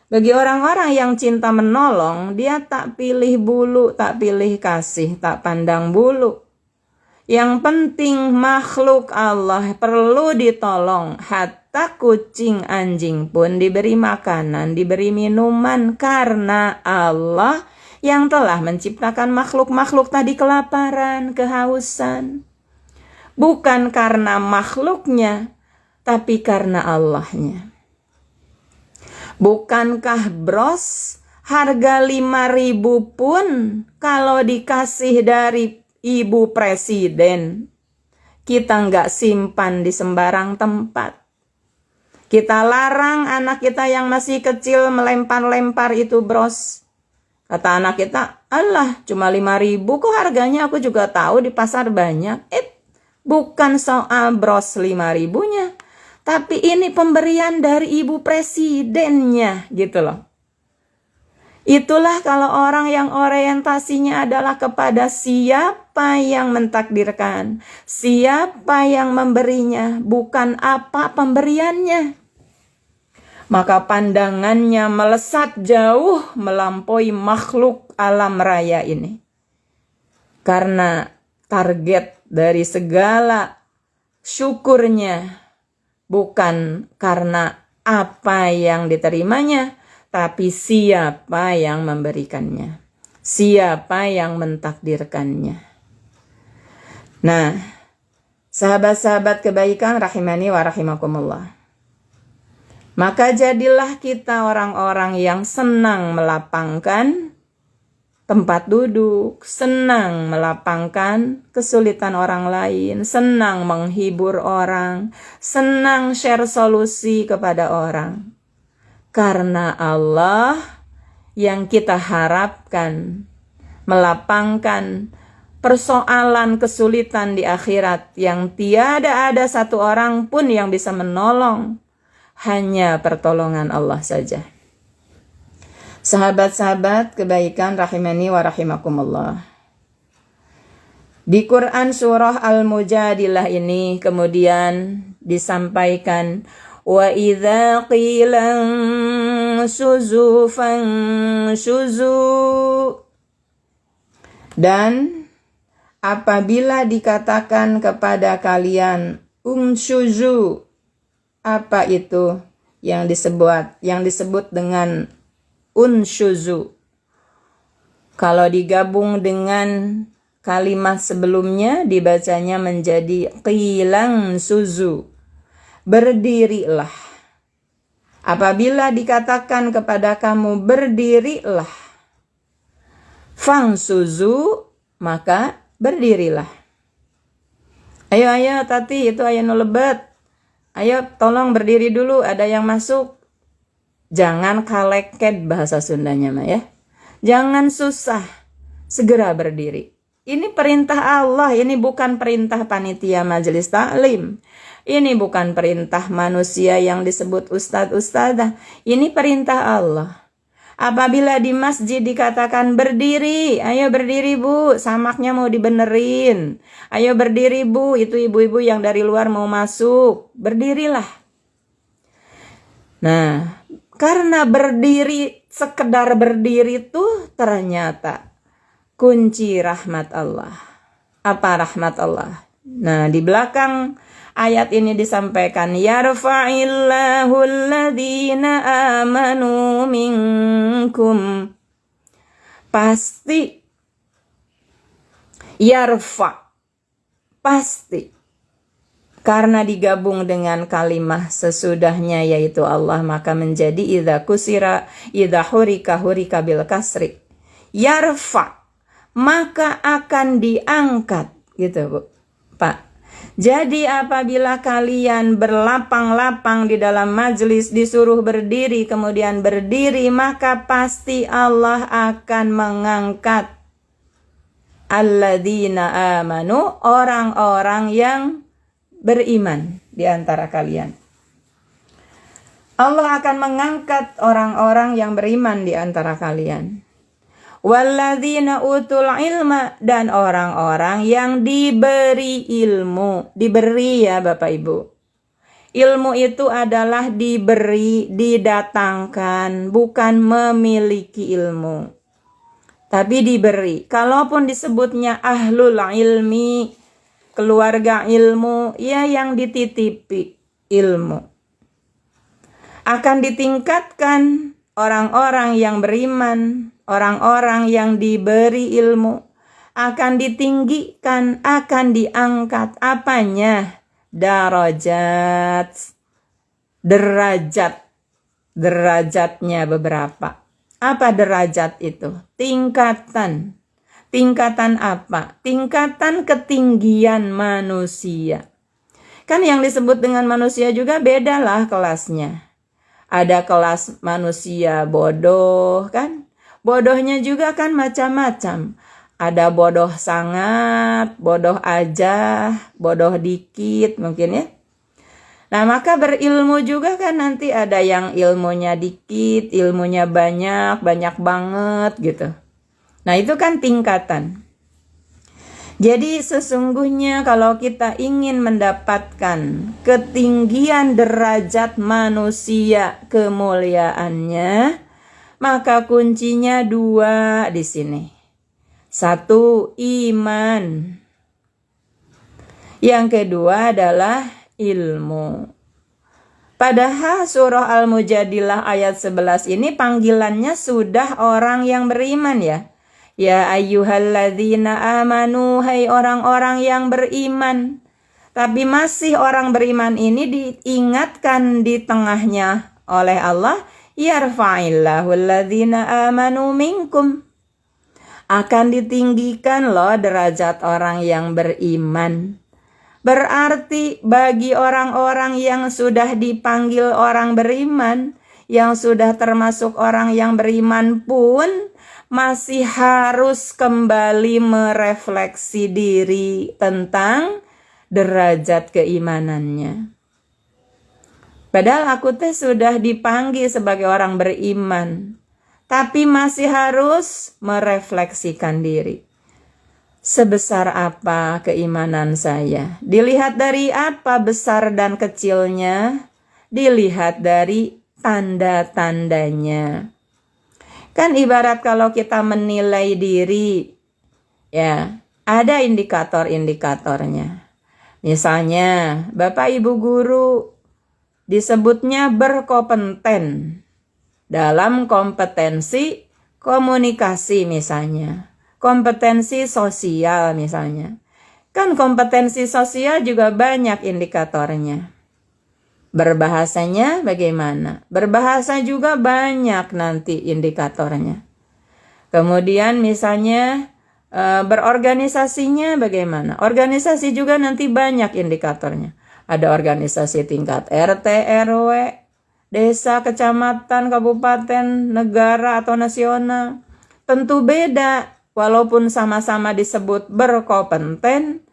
bagi orang-orang yang cinta menolong, dia tak pilih bulu, tak pilih kasih, tak pandang bulu. Yang penting makhluk Allah perlu ditolong. Hatta kucing anjing pun diberi makanan, diberi minuman karena Allah yang telah menciptakan makhluk-makhluk tadi kelaparan, kehausan. Bukan karena makhluknya, tapi karena Allahnya. Bukankah bros harga 5.000 pun kalau dikasih dari Ibu Presiden, kita nggak simpan di sembarang tempat. Kita larang anak kita yang masih kecil melempar-lempar itu bros. Kata anak kita, alah cuma 5.000 kok harganya, aku juga tahu di pasar banyak. Bukan soal bros 5.000-nya, tapi ini pemberian dari Ibu Presidennya gitu loh. Itulah kalau orang yang orientasinya adalah kepada siapa yang mentakdirkan, siapa yang memberinya, bukan apa pemberiannya. Maka pandangannya melesat jauh melampaui makhluk alam raya ini. Karena target dari segala syukurnya bukan karena apa yang diterimanya, tapi siapa yang memberikannya, siapa yang mentakdirkannya. Nah, sahabat-sahabat kebaikan rahimani wa rahimakumullah. Maka jadilah kita orang-orang yang senang melapangkan tempat duduk, senang melapangkan kesulitan orang lain, senang menghibur orang, senang share solusi kepada orang. Karena Allah yang kita harapkan melapangkan persoalan kesulitan di akhirat yang tiada ada satu orang pun yang bisa menolong, hanya pertolongan Allah saja. Sahabat-sahabat kebaikan rahimani wa rahimakumullah. Di Quran surah Al-Mujadilah ini kemudian disampaikan, wa idza qila syuzu fansyuzu, dan apabila dikatakan kepada kalian syuzu, apa itu yang disebut dengan unsyuzu? Kalau digabung dengan kalimat sebelumnya dibacanya menjadi qilang suzu, berdirilah. Apabila dikatakan kepada kamu berdirilah, fangsuzu, maka berdirilah. Ayo tati, itu ayo nulebet. Ayo tolong berdiri dulu, ada yang masuk. Jangan kaleket bahasa Sundanya mah ya. Jangan susah, segera berdiri. Ini perintah Allah, ini bukan perintah panitia majelis taklim. Ini bukan perintah manusia yang disebut ustadz-ustadzah. Ini perintah Allah. Apabila di masjid dikatakan berdiri, ayo berdiri bu, samaknya mau dibenerin. Ayo berdiri bu, itu ibu-ibu yang dari luar mau masuk. Berdirilah. Nah, karena berdiri, sekedar berdiri tuh ternyata kunci rahmat Allah. Apa rahmat Allah? Nah, di belakang ayat ini disampaikan, yarfa'illahu alladhina amanu minkum. Pasti yarfa, pasti Karena digabung dengan kalimah sesudahnya yaitu Allah, maka menjadi idza hurika bil kasri. Yarfa, maka akan diangkat, gitu Bu, Pak. Jadi apabila kalian berlapang-lapang di dalam majlis, disuruh berdiri, kemudian berdiri, maka pasti Allah akan mengangkat alladzina amanu, orang-orang yang beriman di antara kalian. Allah akan mengangkat orang-orang yang beriman di antara kalian. Walladzina utul ilma, dan orang-orang yang diberi ilmu. Diberi ya Bapak Ibu. Ilmu itu adalah diberi, didatangkan, bukan memiliki ilmu. Tapi diberi. Kalaupun disebutnya ahlul ilmi, keluarga ilmu, ya yang dititipi ilmu. Akan ditingkatkan orang-orang yang beriman, orang-orang yang diberi ilmu, akan ditinggikan, akan diangkat. Apanya? Darajat. Derajatnya beberapa. Apa derajat itu? Tingkatan. Tingkatan apa? Tingkatan ketinggian manusia. Kan yang disebut dengan manusia juga bedalah kelasnya. Ada kelas manusia bodoh kan? Bodohnya juga kan macam-macam. Ada bodoh sangat, bodoh aja, bodoh dikit mungkin ya. Nah maka berilmu juga kan nanti ada yang ilmunya dikit, ilmunya banyak, banyak banget gitu. Nah itu kan tingkatan. Jadi sesungguhnya kalau kita ingin mendapatkan ketinggian derajat manusia, kemuliaannya, maka kuncinya dua di sini. Satu, iman. Yang kedua adalah ilmu. Padahal surah Al-Mujadilah ayat 11 ini panggilannya sudah orang yang beriman ya. Ya ayyuhalladzina amanu, hai orang-orang yang beriman. Tapi masih orang beriman ini diingatkan di tengahnya oleh Allah, yarfa'illahu alladzina amanu minkum. Akan ditinggikan loh derajat orang yang beriman. Berarti bagi orang-orang yang sudah dipanggil orang beriman, yang sudah termasuk orang yang beriman pun masih harus kembali merefleksi diri tentang derajat keimanannya. Padahal aku teh sudah dipanggil sebagai orang beriman, tapi masih harus merefleksikan diri. Sebesar apa keimanan saya? Dilihat dari apa besar dan kecilnya? Dilihat dari tanda-tandanya. Kan ibarat kalau kita menilai diri, ya ada indikator-indikatornya. Misalnya, Bapak Ibu guru disebutnya berkompeten dalam kompetensi komunikasi misalnya. Kompetensi sosial misalnya. Kan kompetensi sosial juga banyak indikatornya. Berbahasanya bagaimana? Berbahasa juga banyak nanti indikatornya. Kemudian misalnya berorganisasinya bagaimana? Organisasi juga nanti banyak indikatornya. Ada organisasi tingkat RT, RW, desa, kecamatan, kabupaten, negara atau nasional. Tentu beda, walaupun sama-sama disebut berkompeten,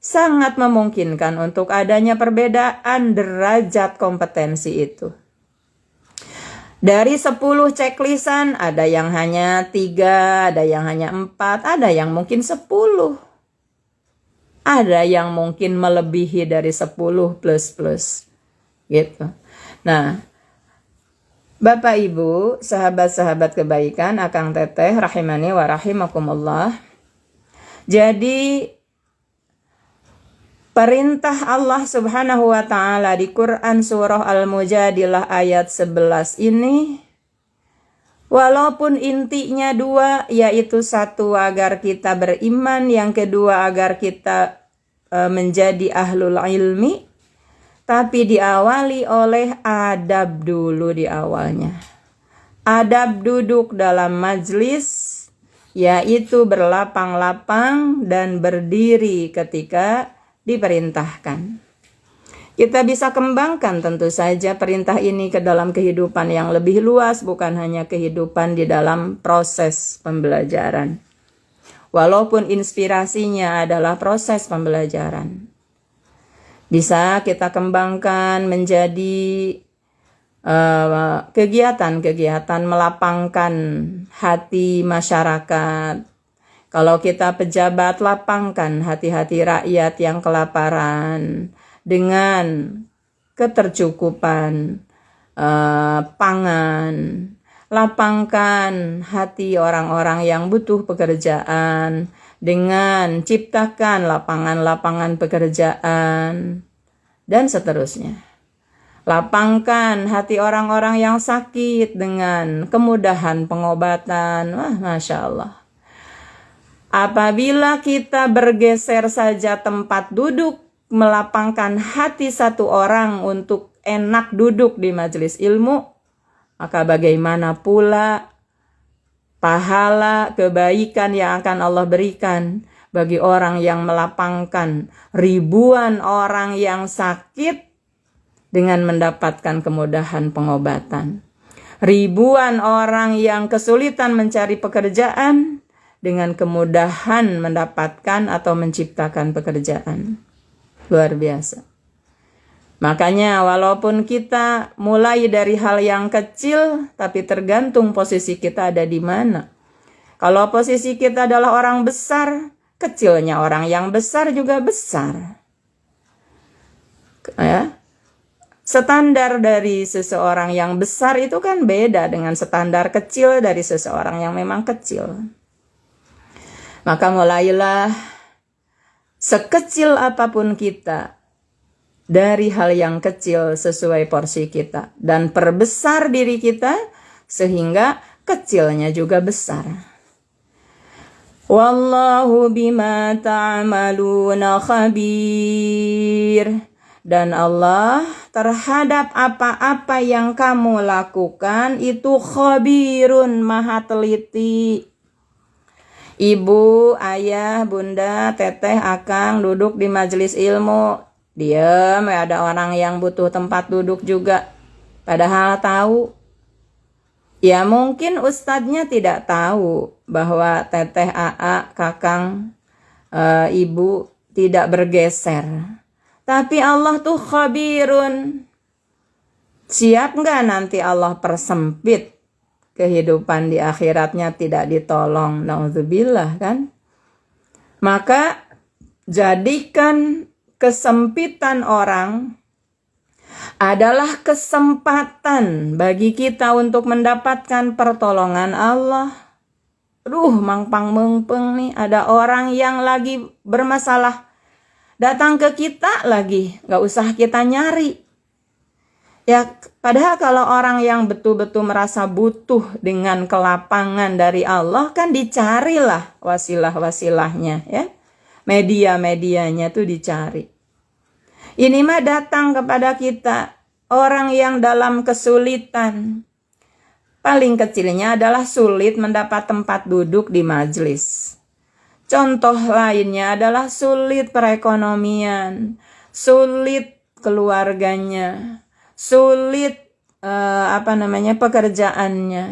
sangat memungkinkan untuk adanya perbedaan derajat kompetensi itu. Dari 10 checklistan, ada yang hanya 3, ada yang hanya 4, ada yang mungkin 10. Ada yang mungkin melebihi dari 10 plus. Gitu. Nah, Bapak Ibu, sahabat-sahabat kebaikan, Akang Teteh, rahimani wa rahimakumullah. Jadi, perintah Allah Subhanahu wa Ta'ala di Quran surah Al-Mujadilah ayat 11 ini, walaupun intinya dua, yaitu satu agar kita beriman, yang kedua agar kita menjadi ahlul ilmi, tapi diawali oleh adab dulu di awalnya. Adab duduk dalam majlis, yaitu berlapang-lapang dan berdiri ketika diperintahkan. Kita bisa kembangkan tentu saja perintah ini ke dalam kehidupan yang lebih luas, bukan hanya kehidupan di dalam proses pembelajaran. Walaupun inspirasinya adalah proses pembelajaran. Bisa kita kembangkan menjadi kegiatan-kegiatan melapangkan hati masyarakat. Kalau kita pejabat, lapangkan hati-hati rakyat yang kelaparan dengan ketercukupan pangan. Lapangkan hati orang-orang yang butuh pekerjaan dengan ciptakan lapangan-lapangan pekerjaan dan seterusnya. Lapangkan hati orang-orang yang sakit dengan kemudahan pengobatan. Wah, Masya Allah. Apabila kita bergeser saja tempat duduk, melapangkan hati satu orang untuk enak duduk di majelis ilmu, maka bagaimana pula pahala kebaikan yang akan Allah berikan bagi orang yang melapangkan ribuan orang yang sakit dengan mendapatkan kemudahan pengobatan. Ribuan orang yang kesulitan mencari pekerjaan dengan kemudahan mendapatkan atau menciptakan pekerjaan. Luar biasa. Makanya walaupun kita mulai dari hal yang kecil, tapi tergantung posisi kita ada di mana. Kalau posisi kita adalah orang besar, kecilnya orang yang besar juga besar. Ya. Standar dari seseorang yang besar itu kan beda dengan standar kecil dari seseorang yang memang kecil. Maka mulailah sekecil apapun kita dari hal yang kecil sesuai porsi kita. Dan perbesar diri kita sehingga kecilnya juga besar. Wallahu bima ta'maluna khabir. Dan Allah terhadap apa-apa yang kamu lakukan itu khabirun, maha teliti. Ibu, ayah, bunda, teteh, akang duduk di majelis ilmu. Diam, ada orang yang butuh tempat duduk juga. Padahal tahu. Ya mungkin ustadznya tidak tahu bahwa teteh, aa, kakang, ibu tidak bergeser. Tapi Allah tuh khabirun. Siap nggak nanti Allah persempit kehidupan di akhiratnya tidak ditolong? Na'udzubillah kan? Maka jadikan kesempitan orang adalah kesempatan bagi kita untuk mendapatkan pertolongan Allah. Mangpang mengpeng nih, ada orang yang lagi bermasalah. Datang ke kita lagi, gak usah kita nyari. Ya, padahal kalau orang yang betul-betul merasa butuh dengan kelapangan dari Allah, kan dicarilah wasilah-wasilahnya, ya. Media-medianya tuh dicari. Ini mah datang kepada kita, orang yang dalam kesulitan. Paling kecilnya adalah sulit mendapat tempat duduk di majelis. Contoh lainnya adalah sulit perekonomian, sulit keluarganya, sulit pekerjaannya.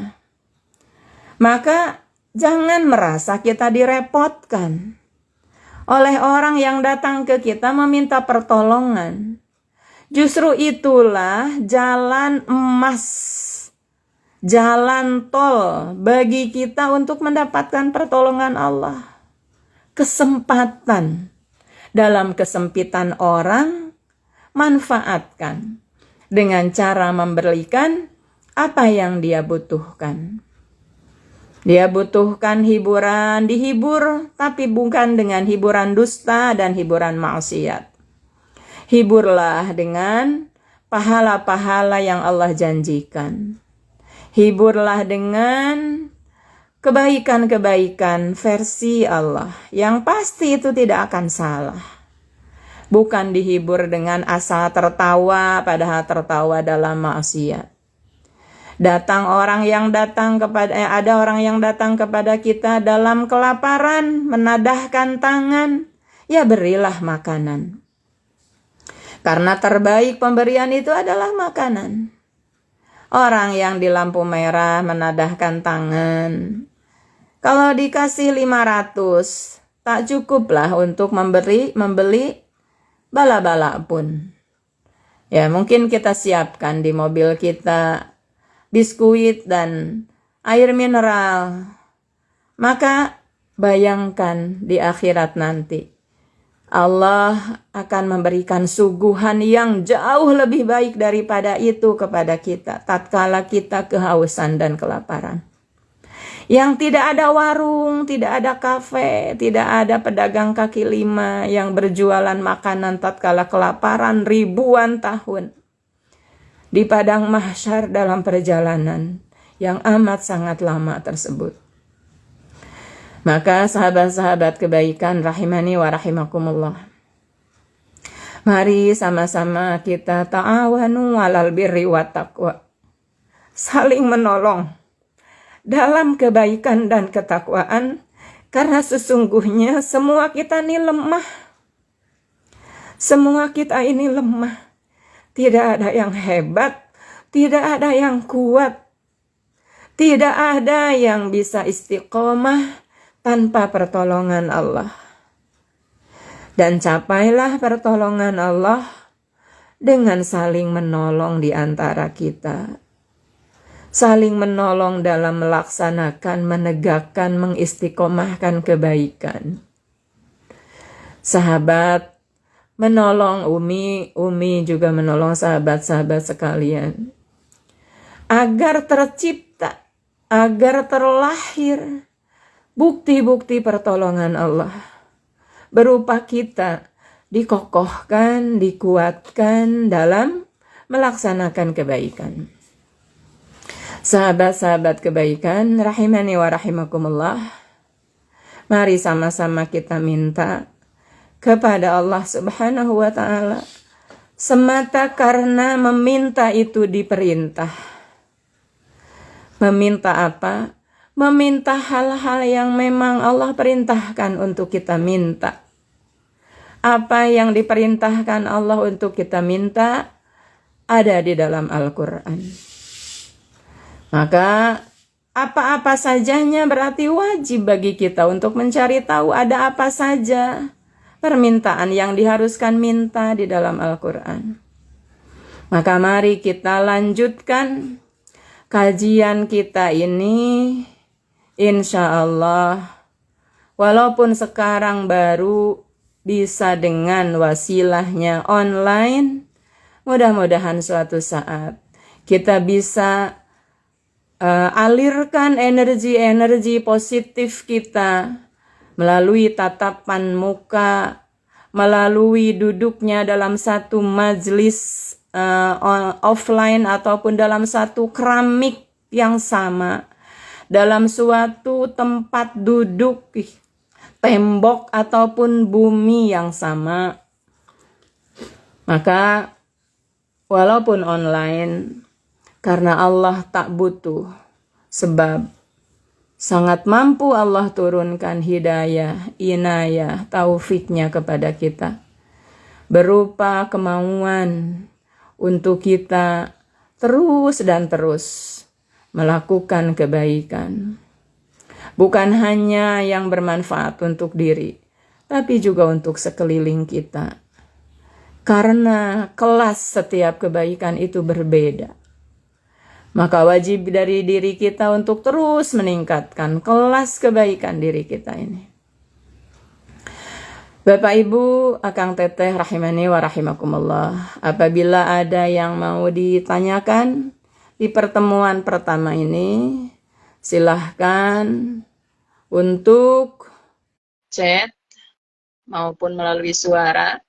Maka jangan merasa kita direpotkan oleh orang yang datang ke kita meminta pertolongan. Justru itulah jalan emas, jalan tol bagi kita untuk mendapatkan pertolongan Allah. Kesempatan dalam kesempitan orang, manfaatkan dengan cara memberikan apa yang dia butuhkan. Dia butuhkan hiburan, dihibur, tapi bukan dengan hiburan dusta dan hiburan maksiat. Hiburlah dengan pahala-pahala yang Allah janjikan. Hiburlah dengan kebaikan-kebaikan versi Allah yang pasti itu tidak akan salah. bukan dihibur dengan asal tertawa, padahal tertawa dalam maksiat. Ada orang yang datang kepada kita dalam kelaparan, menadahkan tangan, ya berilah makanan. Karena terbaik pemberian itu adalah makanan. Orang yang di lampu merah menadahkan tangan, kalau dikasih 500, tak cukuplah untuk membeli bala-bala pun. Ya, mungkin kita siapkan di mobil kita biskuit dan air mineral. Maka bayangkan di akhirat nanti, Allah akan memberikan suguhan yang jauh lebih baik daripada itu kepada kita tatkala kita kehausan dan kelaparan. Yang tidak ada warung, tidak ada kafe, tidak ada pedagang kaki lima yang berjualan makanan tatkala kelaparan ribuan tahun. Di padang mahsyar dalam perjalanan yang amat sangat lama tersebut. Maka sahabat-sahabat kebaikan rahimani wa rahimakumullah, mari sama-sama kita ta'awanu 'alal birri wa taqwa. Saling menolong dalam kebaikan dan ketakwaan, karena sesungguhnya semua kita ini lemah. Semua kita ini lemah. Tidak ada yang hebat, tidak ada yang kuat, tidak ada yang bisa istiqomah tanpa pertolongan Allah. Dan capailah pertolongan Allah dengan saling menolong di antara kita. Saling menolong dalam melaksanakan, menegakkan, mengistiqomahkan kebaikan. Sahabat menolong Umi juga menolong sahabat-sahabat sekalian. Agar tercipta, agar terlahir bukti-bukti pertolongan Allah. Berupa kita dikokohkan, dikuatkan dalam melaksanakan kebaikan. Sahabat-sahabat kebaikan, rahimani wa rahimakumullah, mari sama-sama kita minta kepada Allah Subhanahu wa ta'ala semata karena meminta itu diperintah. Meminta apa? Meminta hal-hal yang memang Allah perintahkan untuk kita minta. Apa yang diperintahkan Allah untuk kita minta ada di dalam Al-Quran. Maka apa-apa sajanya berarti wajib bagi kita untuk mencari tahu ada apa saja permintaan yang diharuskan minta di dalam Al-Quran. Maka mari kita lanjutkan kajian kita ini, insya Allah, walaupun sekarang baru bisa dengan wasilahnya online, mudah-mudahan suatu saat kita bisa alirkan energi-energi positif kita melalui tatapan muka, melalui duduknya dalam satu majlis offline ataupun dalam satu keramik yang sama, dalam suatu tempat duduk, tembok ataupun bumi yang sama. Maka walaupun online, karena Allah tak butuh sebab, sangat mampu Allah turunkan hidayah, inayah, taufiknya kepada kita. Berupa kemauan untuk kita terus dan terus melakukan kebaikan. Bukan hanya yang bermanfaat untuk diri, tapi juga untuk sekeliling kita. Karena kelas setiap kebaikan itu berbeda. Maka wajib dari diri kita untuk terus meningkatkan kelas kebaikan diri kita ini. Bapak Ibu, Akang Teteh rahimani wa rahimakumullah, apabila ada yang mau ditanyakan di pertemuan pertama ini, silahkan untuk chat maupun melalui suara.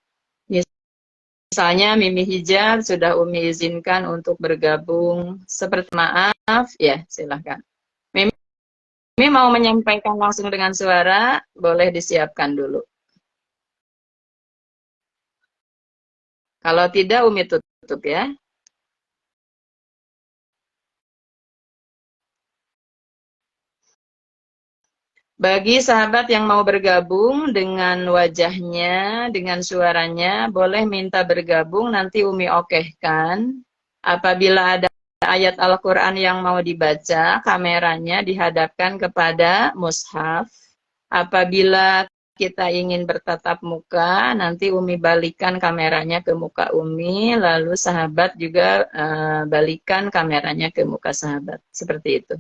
Misalnya Mimi Hijab sudah Umi izinkan untuk bergabung. Seperti maaf, ya silahkan. Mimi mau menyampaikan langsung dengan suara, boleh disiapkan dulu. Kalau tidak, Umi tutup ya. Bagi sahabat yang mau bergabung dengan wajahnya, dengan suaranya, boleh minta bergabung, nanti Umi okehkan. Apabila ada ayat Al-Quran yang mau dibaca, kameranya dihadapkan kepada mushaf. Apabila kita ingin bertatap muka, nanti Umi balikan kameranya ke muka Umi, lalu sahabat juga balikan kameranya ke muka sahabat. Seperti itu.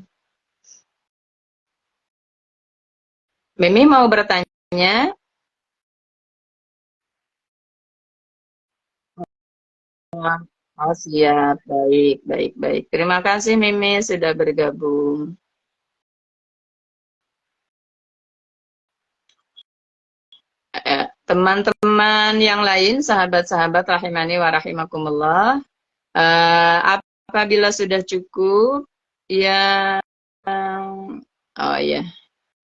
Mimi mau bertanya? Oh siap, baik, baik, baik. Terima kasih Mimi sudah bergabung. Teman-teman yang lain, sahabat-sahabat rahimani wa rahimakumullah, apabila sudah cukup, yang oh ya,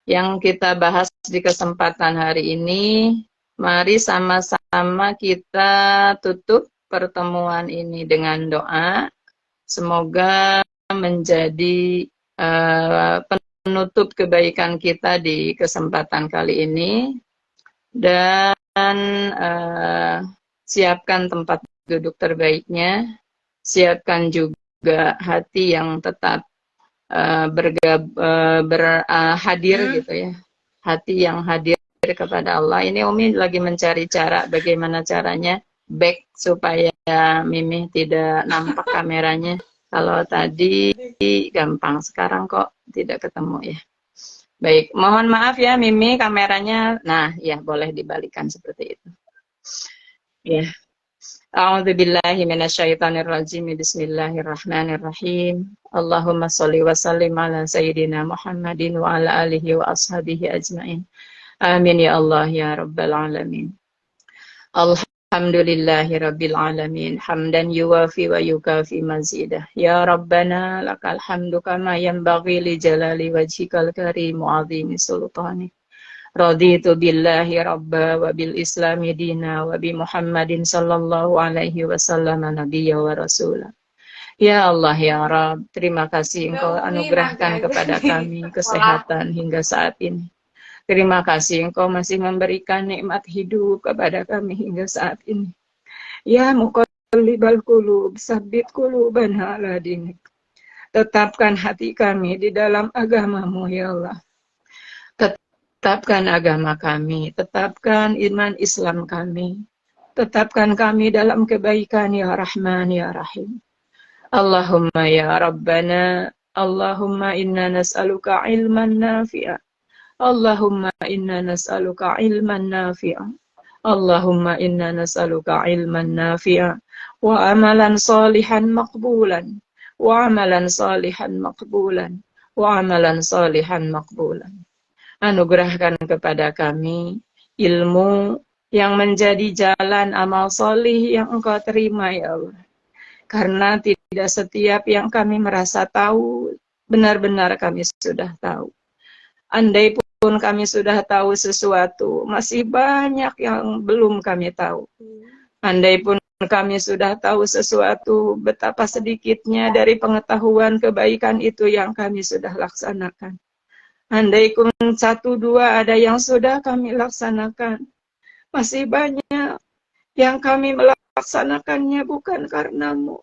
yang kita bahas di kesempatan hari ini, mari sama-sama kita tutup pertemuan ini dengan doa. Semoga menjadi penutup kebaikan kita di kesempatan kali ini. Dan siapkan tempat duduk terbaiknya, siapkan juga hati yang tetap hadir gitu ya, hati yang hadir kepada Allah. Ini Umi lagi mencari cara bagaimana caranya back supaya Mimi tidak nampak kameranya. Kalau tadi gampang, sekarang kok tidak ketemu ya. Baik, mohon maaf ya Mimi kameranya. Nah, ya boleh dibalikan seperti itu. Ya. A'udzubillahi minasyaitonirrajim. Bismillahirrahmanirrahim. Allahumma shalli wa sallim ala sayyidina Muhammadin wa ala alihi wa ashabihi ajmain. Amin ya Allah ya rabbal alamin. Alhamdulillahi rabbil alamin. Hamdan yuwafi wa yukafi mazidah. Ya Rabbana lakal hamdu kama yanbaghi li jalali wajhikal karim wa azimi sultani. Raditu billahi rabba wa bil islami dina wa bi Muhammadin sallallahu alaihi wasallam nabiyya wa rasulah. Ya Allah ya Rabb, terima kasih Engkau anugerahkan kepada kami kesehatan hingga saat ini. Terima kasih Engkau masih memberikan nikmat hidup kepada kami hingga saat ini. Ya muqallibal qulub, sabbit qulubana ala dinik. Tetapkan hati kami di dalam agama-Mu ya Allah. Tetapkan agama kami, tetapkan iman Islam kami. Tetapkan kami dalam kebaikan ya Rahman ya Rahim. Allahumma ya Rabbana, Allahumma inna nas'aluka ilman nafi'a. Allahumma inna nas'aluka ilman nafi'a. Allahumma inna nas'aluka ilman nafi'a wa amalan salihan maqbulan wa amalan salihan maqbulan wa amalan salihan maqbulan. Anugerahkan kepada kami ilmu yang menjadi jalan amal solih yang Engkau terima ya Allah. Karena tidak setiap yang kami merasa tahu benar-benar kami sudah tahu. Andai pun kami sudah tahu sesuatu, masih banyak yang belum kami tahu. Andai pun kami sudah tahu sesuatu, betapa sedikitnya dari pengetahuan kebaikan itu yang kami sudah laksanakan. Andai pun 1, 2 ada yang sudah kami laksanakan, masih banyak yang kami melaksanakannya bukan karenamu.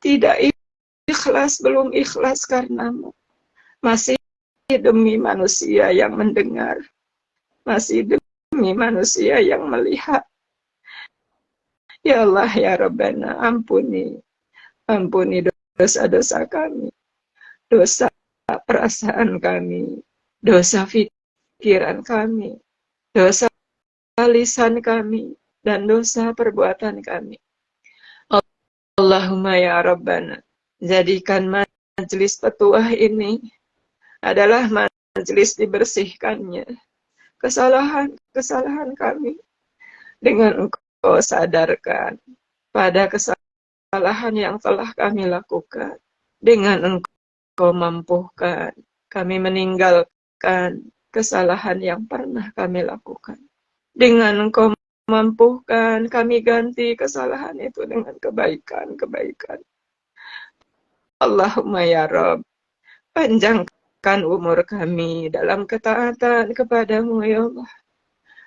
Tidak ikhlas, belum ikhlas karenamu. Masih demi manusia yang mendengar, masih demi manusia yang melihat. Ya Allah ya Rabbana, ampuni dosa-dosa kami, dosa perasaan kami, dosa pikiran kami, dosa lisan kami, dan dosa perbuatan kami. Allahumma ya Rabbana, jadikan majelis petuah ini adalah majelis dibersihkannya kesalahan-kesalahan kami dengan Engkau sadarkan pada kesalahan yang telah kami lakukan, dengan Engkau mampukan kami meninggalkan kesalahan yang pernah kami lakukan, dengan Engkau mampukan, kami ganti kesalahan itu dengan kebaikan-kebaikan. Allahumma ya Rabb, panjangkan umur kami dalam ketaatan kepadamu ya Allah.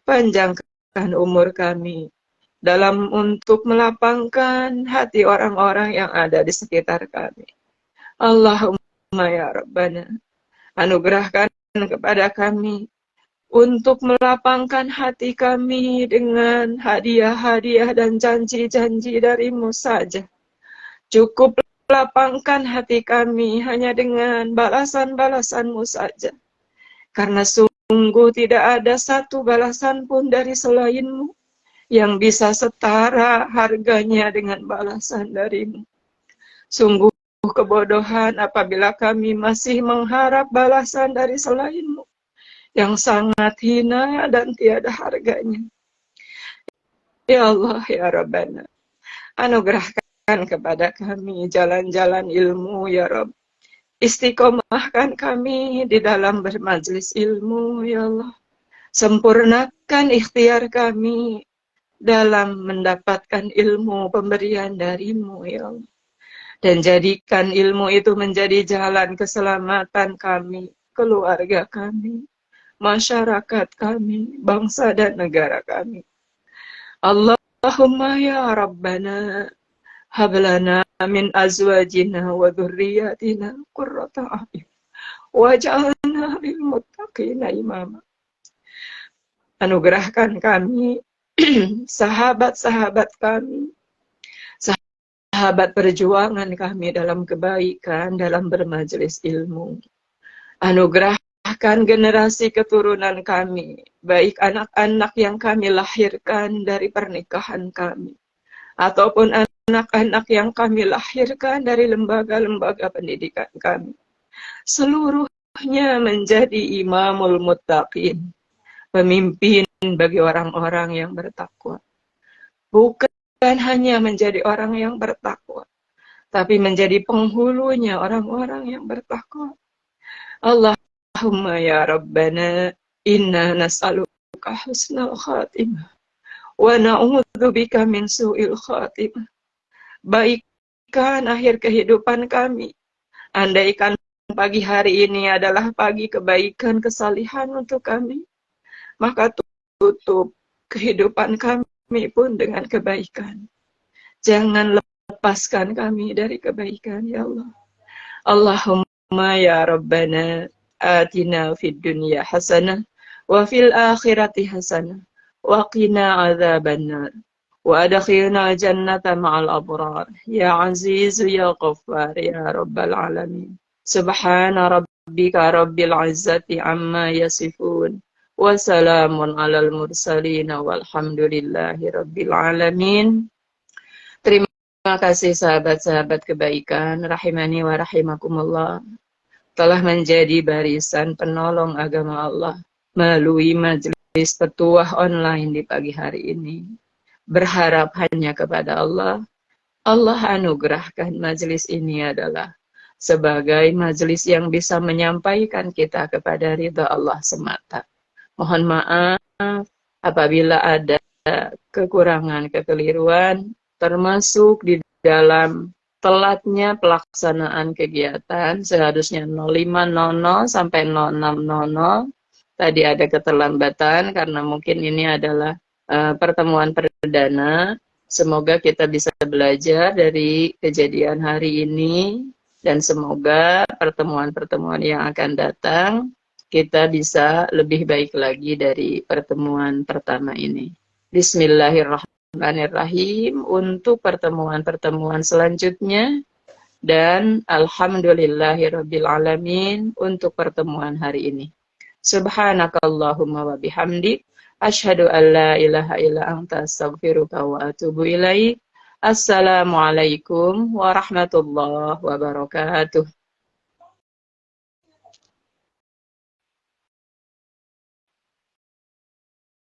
Panjangkan umur kami dalam untuk melapangkan hati orang-orang yang ada di sekitar kami. Allahumma ya Rabbana, anugerahkan kepada kami untuk melapangkan hati kami dengan hadiah-hadiah dan janji-janji darimu saja. Cukup lapangkan hati kami hanya dengan balasan-balasanmu saja. Karena sungguh tidak ada satu balasan pun dari selainmu yang bisa setara harganya dengan balasan darimu. Sungguh kebodohan apabila kami masih mengharap balasan dari selainmu yang sangat hina dan tiada harganya. Ya Allah, ya Rabbana, anugerahkan kepada kami jalan-jalan ilmu, ya Rabb. Istiqomahkan kami di dalam bermajlis ilmu, ya Allah. Sempurnakan ikhtiar kami dalam mendapatkan ilmu pemberian darimu, ya Allah. Dan jadikan ilmu itu menjadi jalan keselamatan kami, keluarga kami, masyarakat kami, bangsa dan negara kami. Allahumma ya Rabbana, hablana min azwajina wa dhurriyyatina qurrata a'yun waj'alna lil muttaqina imama. Anugerahkan kami sahabat-sahabat kami, sahabat perjuangan kami dalam kebaikan, dalam bermajelis ilmu. Anugerahkan generasi keturunan kami, baik anak-anak yang kami lahirkan dari pernikahan kami, ataupun anak-anak yang kami lahirkan dari lembaga-lembaga pendidikan kami. Seluruhnya menjadi imamul muttaqin, pemimpin bagi orang-orang yang bertakwa. Bukan hanya menjadi orang yang bertakwa, tapi menjadi penghulunya orang-orang yang bertakwa. Allahumma ya Rabbana, inna nas'aluka husnal khatimah wa na'udzubika min su'il khatimah. Baikkan akhir kehidupan kami. Andaikan pagi hari ini adalah pagi kebaikan, kesalihan untuk kami, maka tutup kehidupan kami pun dengan kebaikan. Jangan lepaskan kami dari kebaikan, ya Allah. Allahumma ya Rabbana, atina fid dunya hasanah wa fil akhirati hasanah wa qina adzabannar wa adkhilna jannata ma'al abrar ya aziz ya ghaffar ya rabbal alamin. Subhana rabbika rabbil izzati amma yasifun wa salamun alal mursalin walhamdulillahi rabbil alamin. Terima kasih sahabat-sahabat kebaikan, rahimani wa rahimakumullah, telah menjadi barisan penolong agama Allah melalui majelis petuah online di pagi hari ini. Berharap hanya kepada Allah, Allah anugerahkan majelis ini adalah sebagai majelis yang bisa menyampaikan kita kepada ridha Allah semata. Mohon maaf apabila ada kekurangan, kekeliruan, termasuk di dalam telatnya pelaksanaan kegiatan. Seharusnya 05.00 sampai 06.00. Tadi ada keterlambatan karena mungkin ini adalah pertemuan perdana. Semoga kita bisa belajar dari kejadian hari ini dan semoga pertemuan-pertemuan yang akan datang kita bisa lebih baik lagi dari pertemuan pertama ini. Bismillahirrahmanirrahim untuk pertemuan-pertemuan selanjutnya, dan alhamdulillahirabbil alamin untuk pertemuan hari ini. Subhanakallahumma wa bihamdik asyhadu an la ilaha illa anta astaghfiruka wa atubu ilaik. Assalamualaikum warahmatullahi wabarakatuh.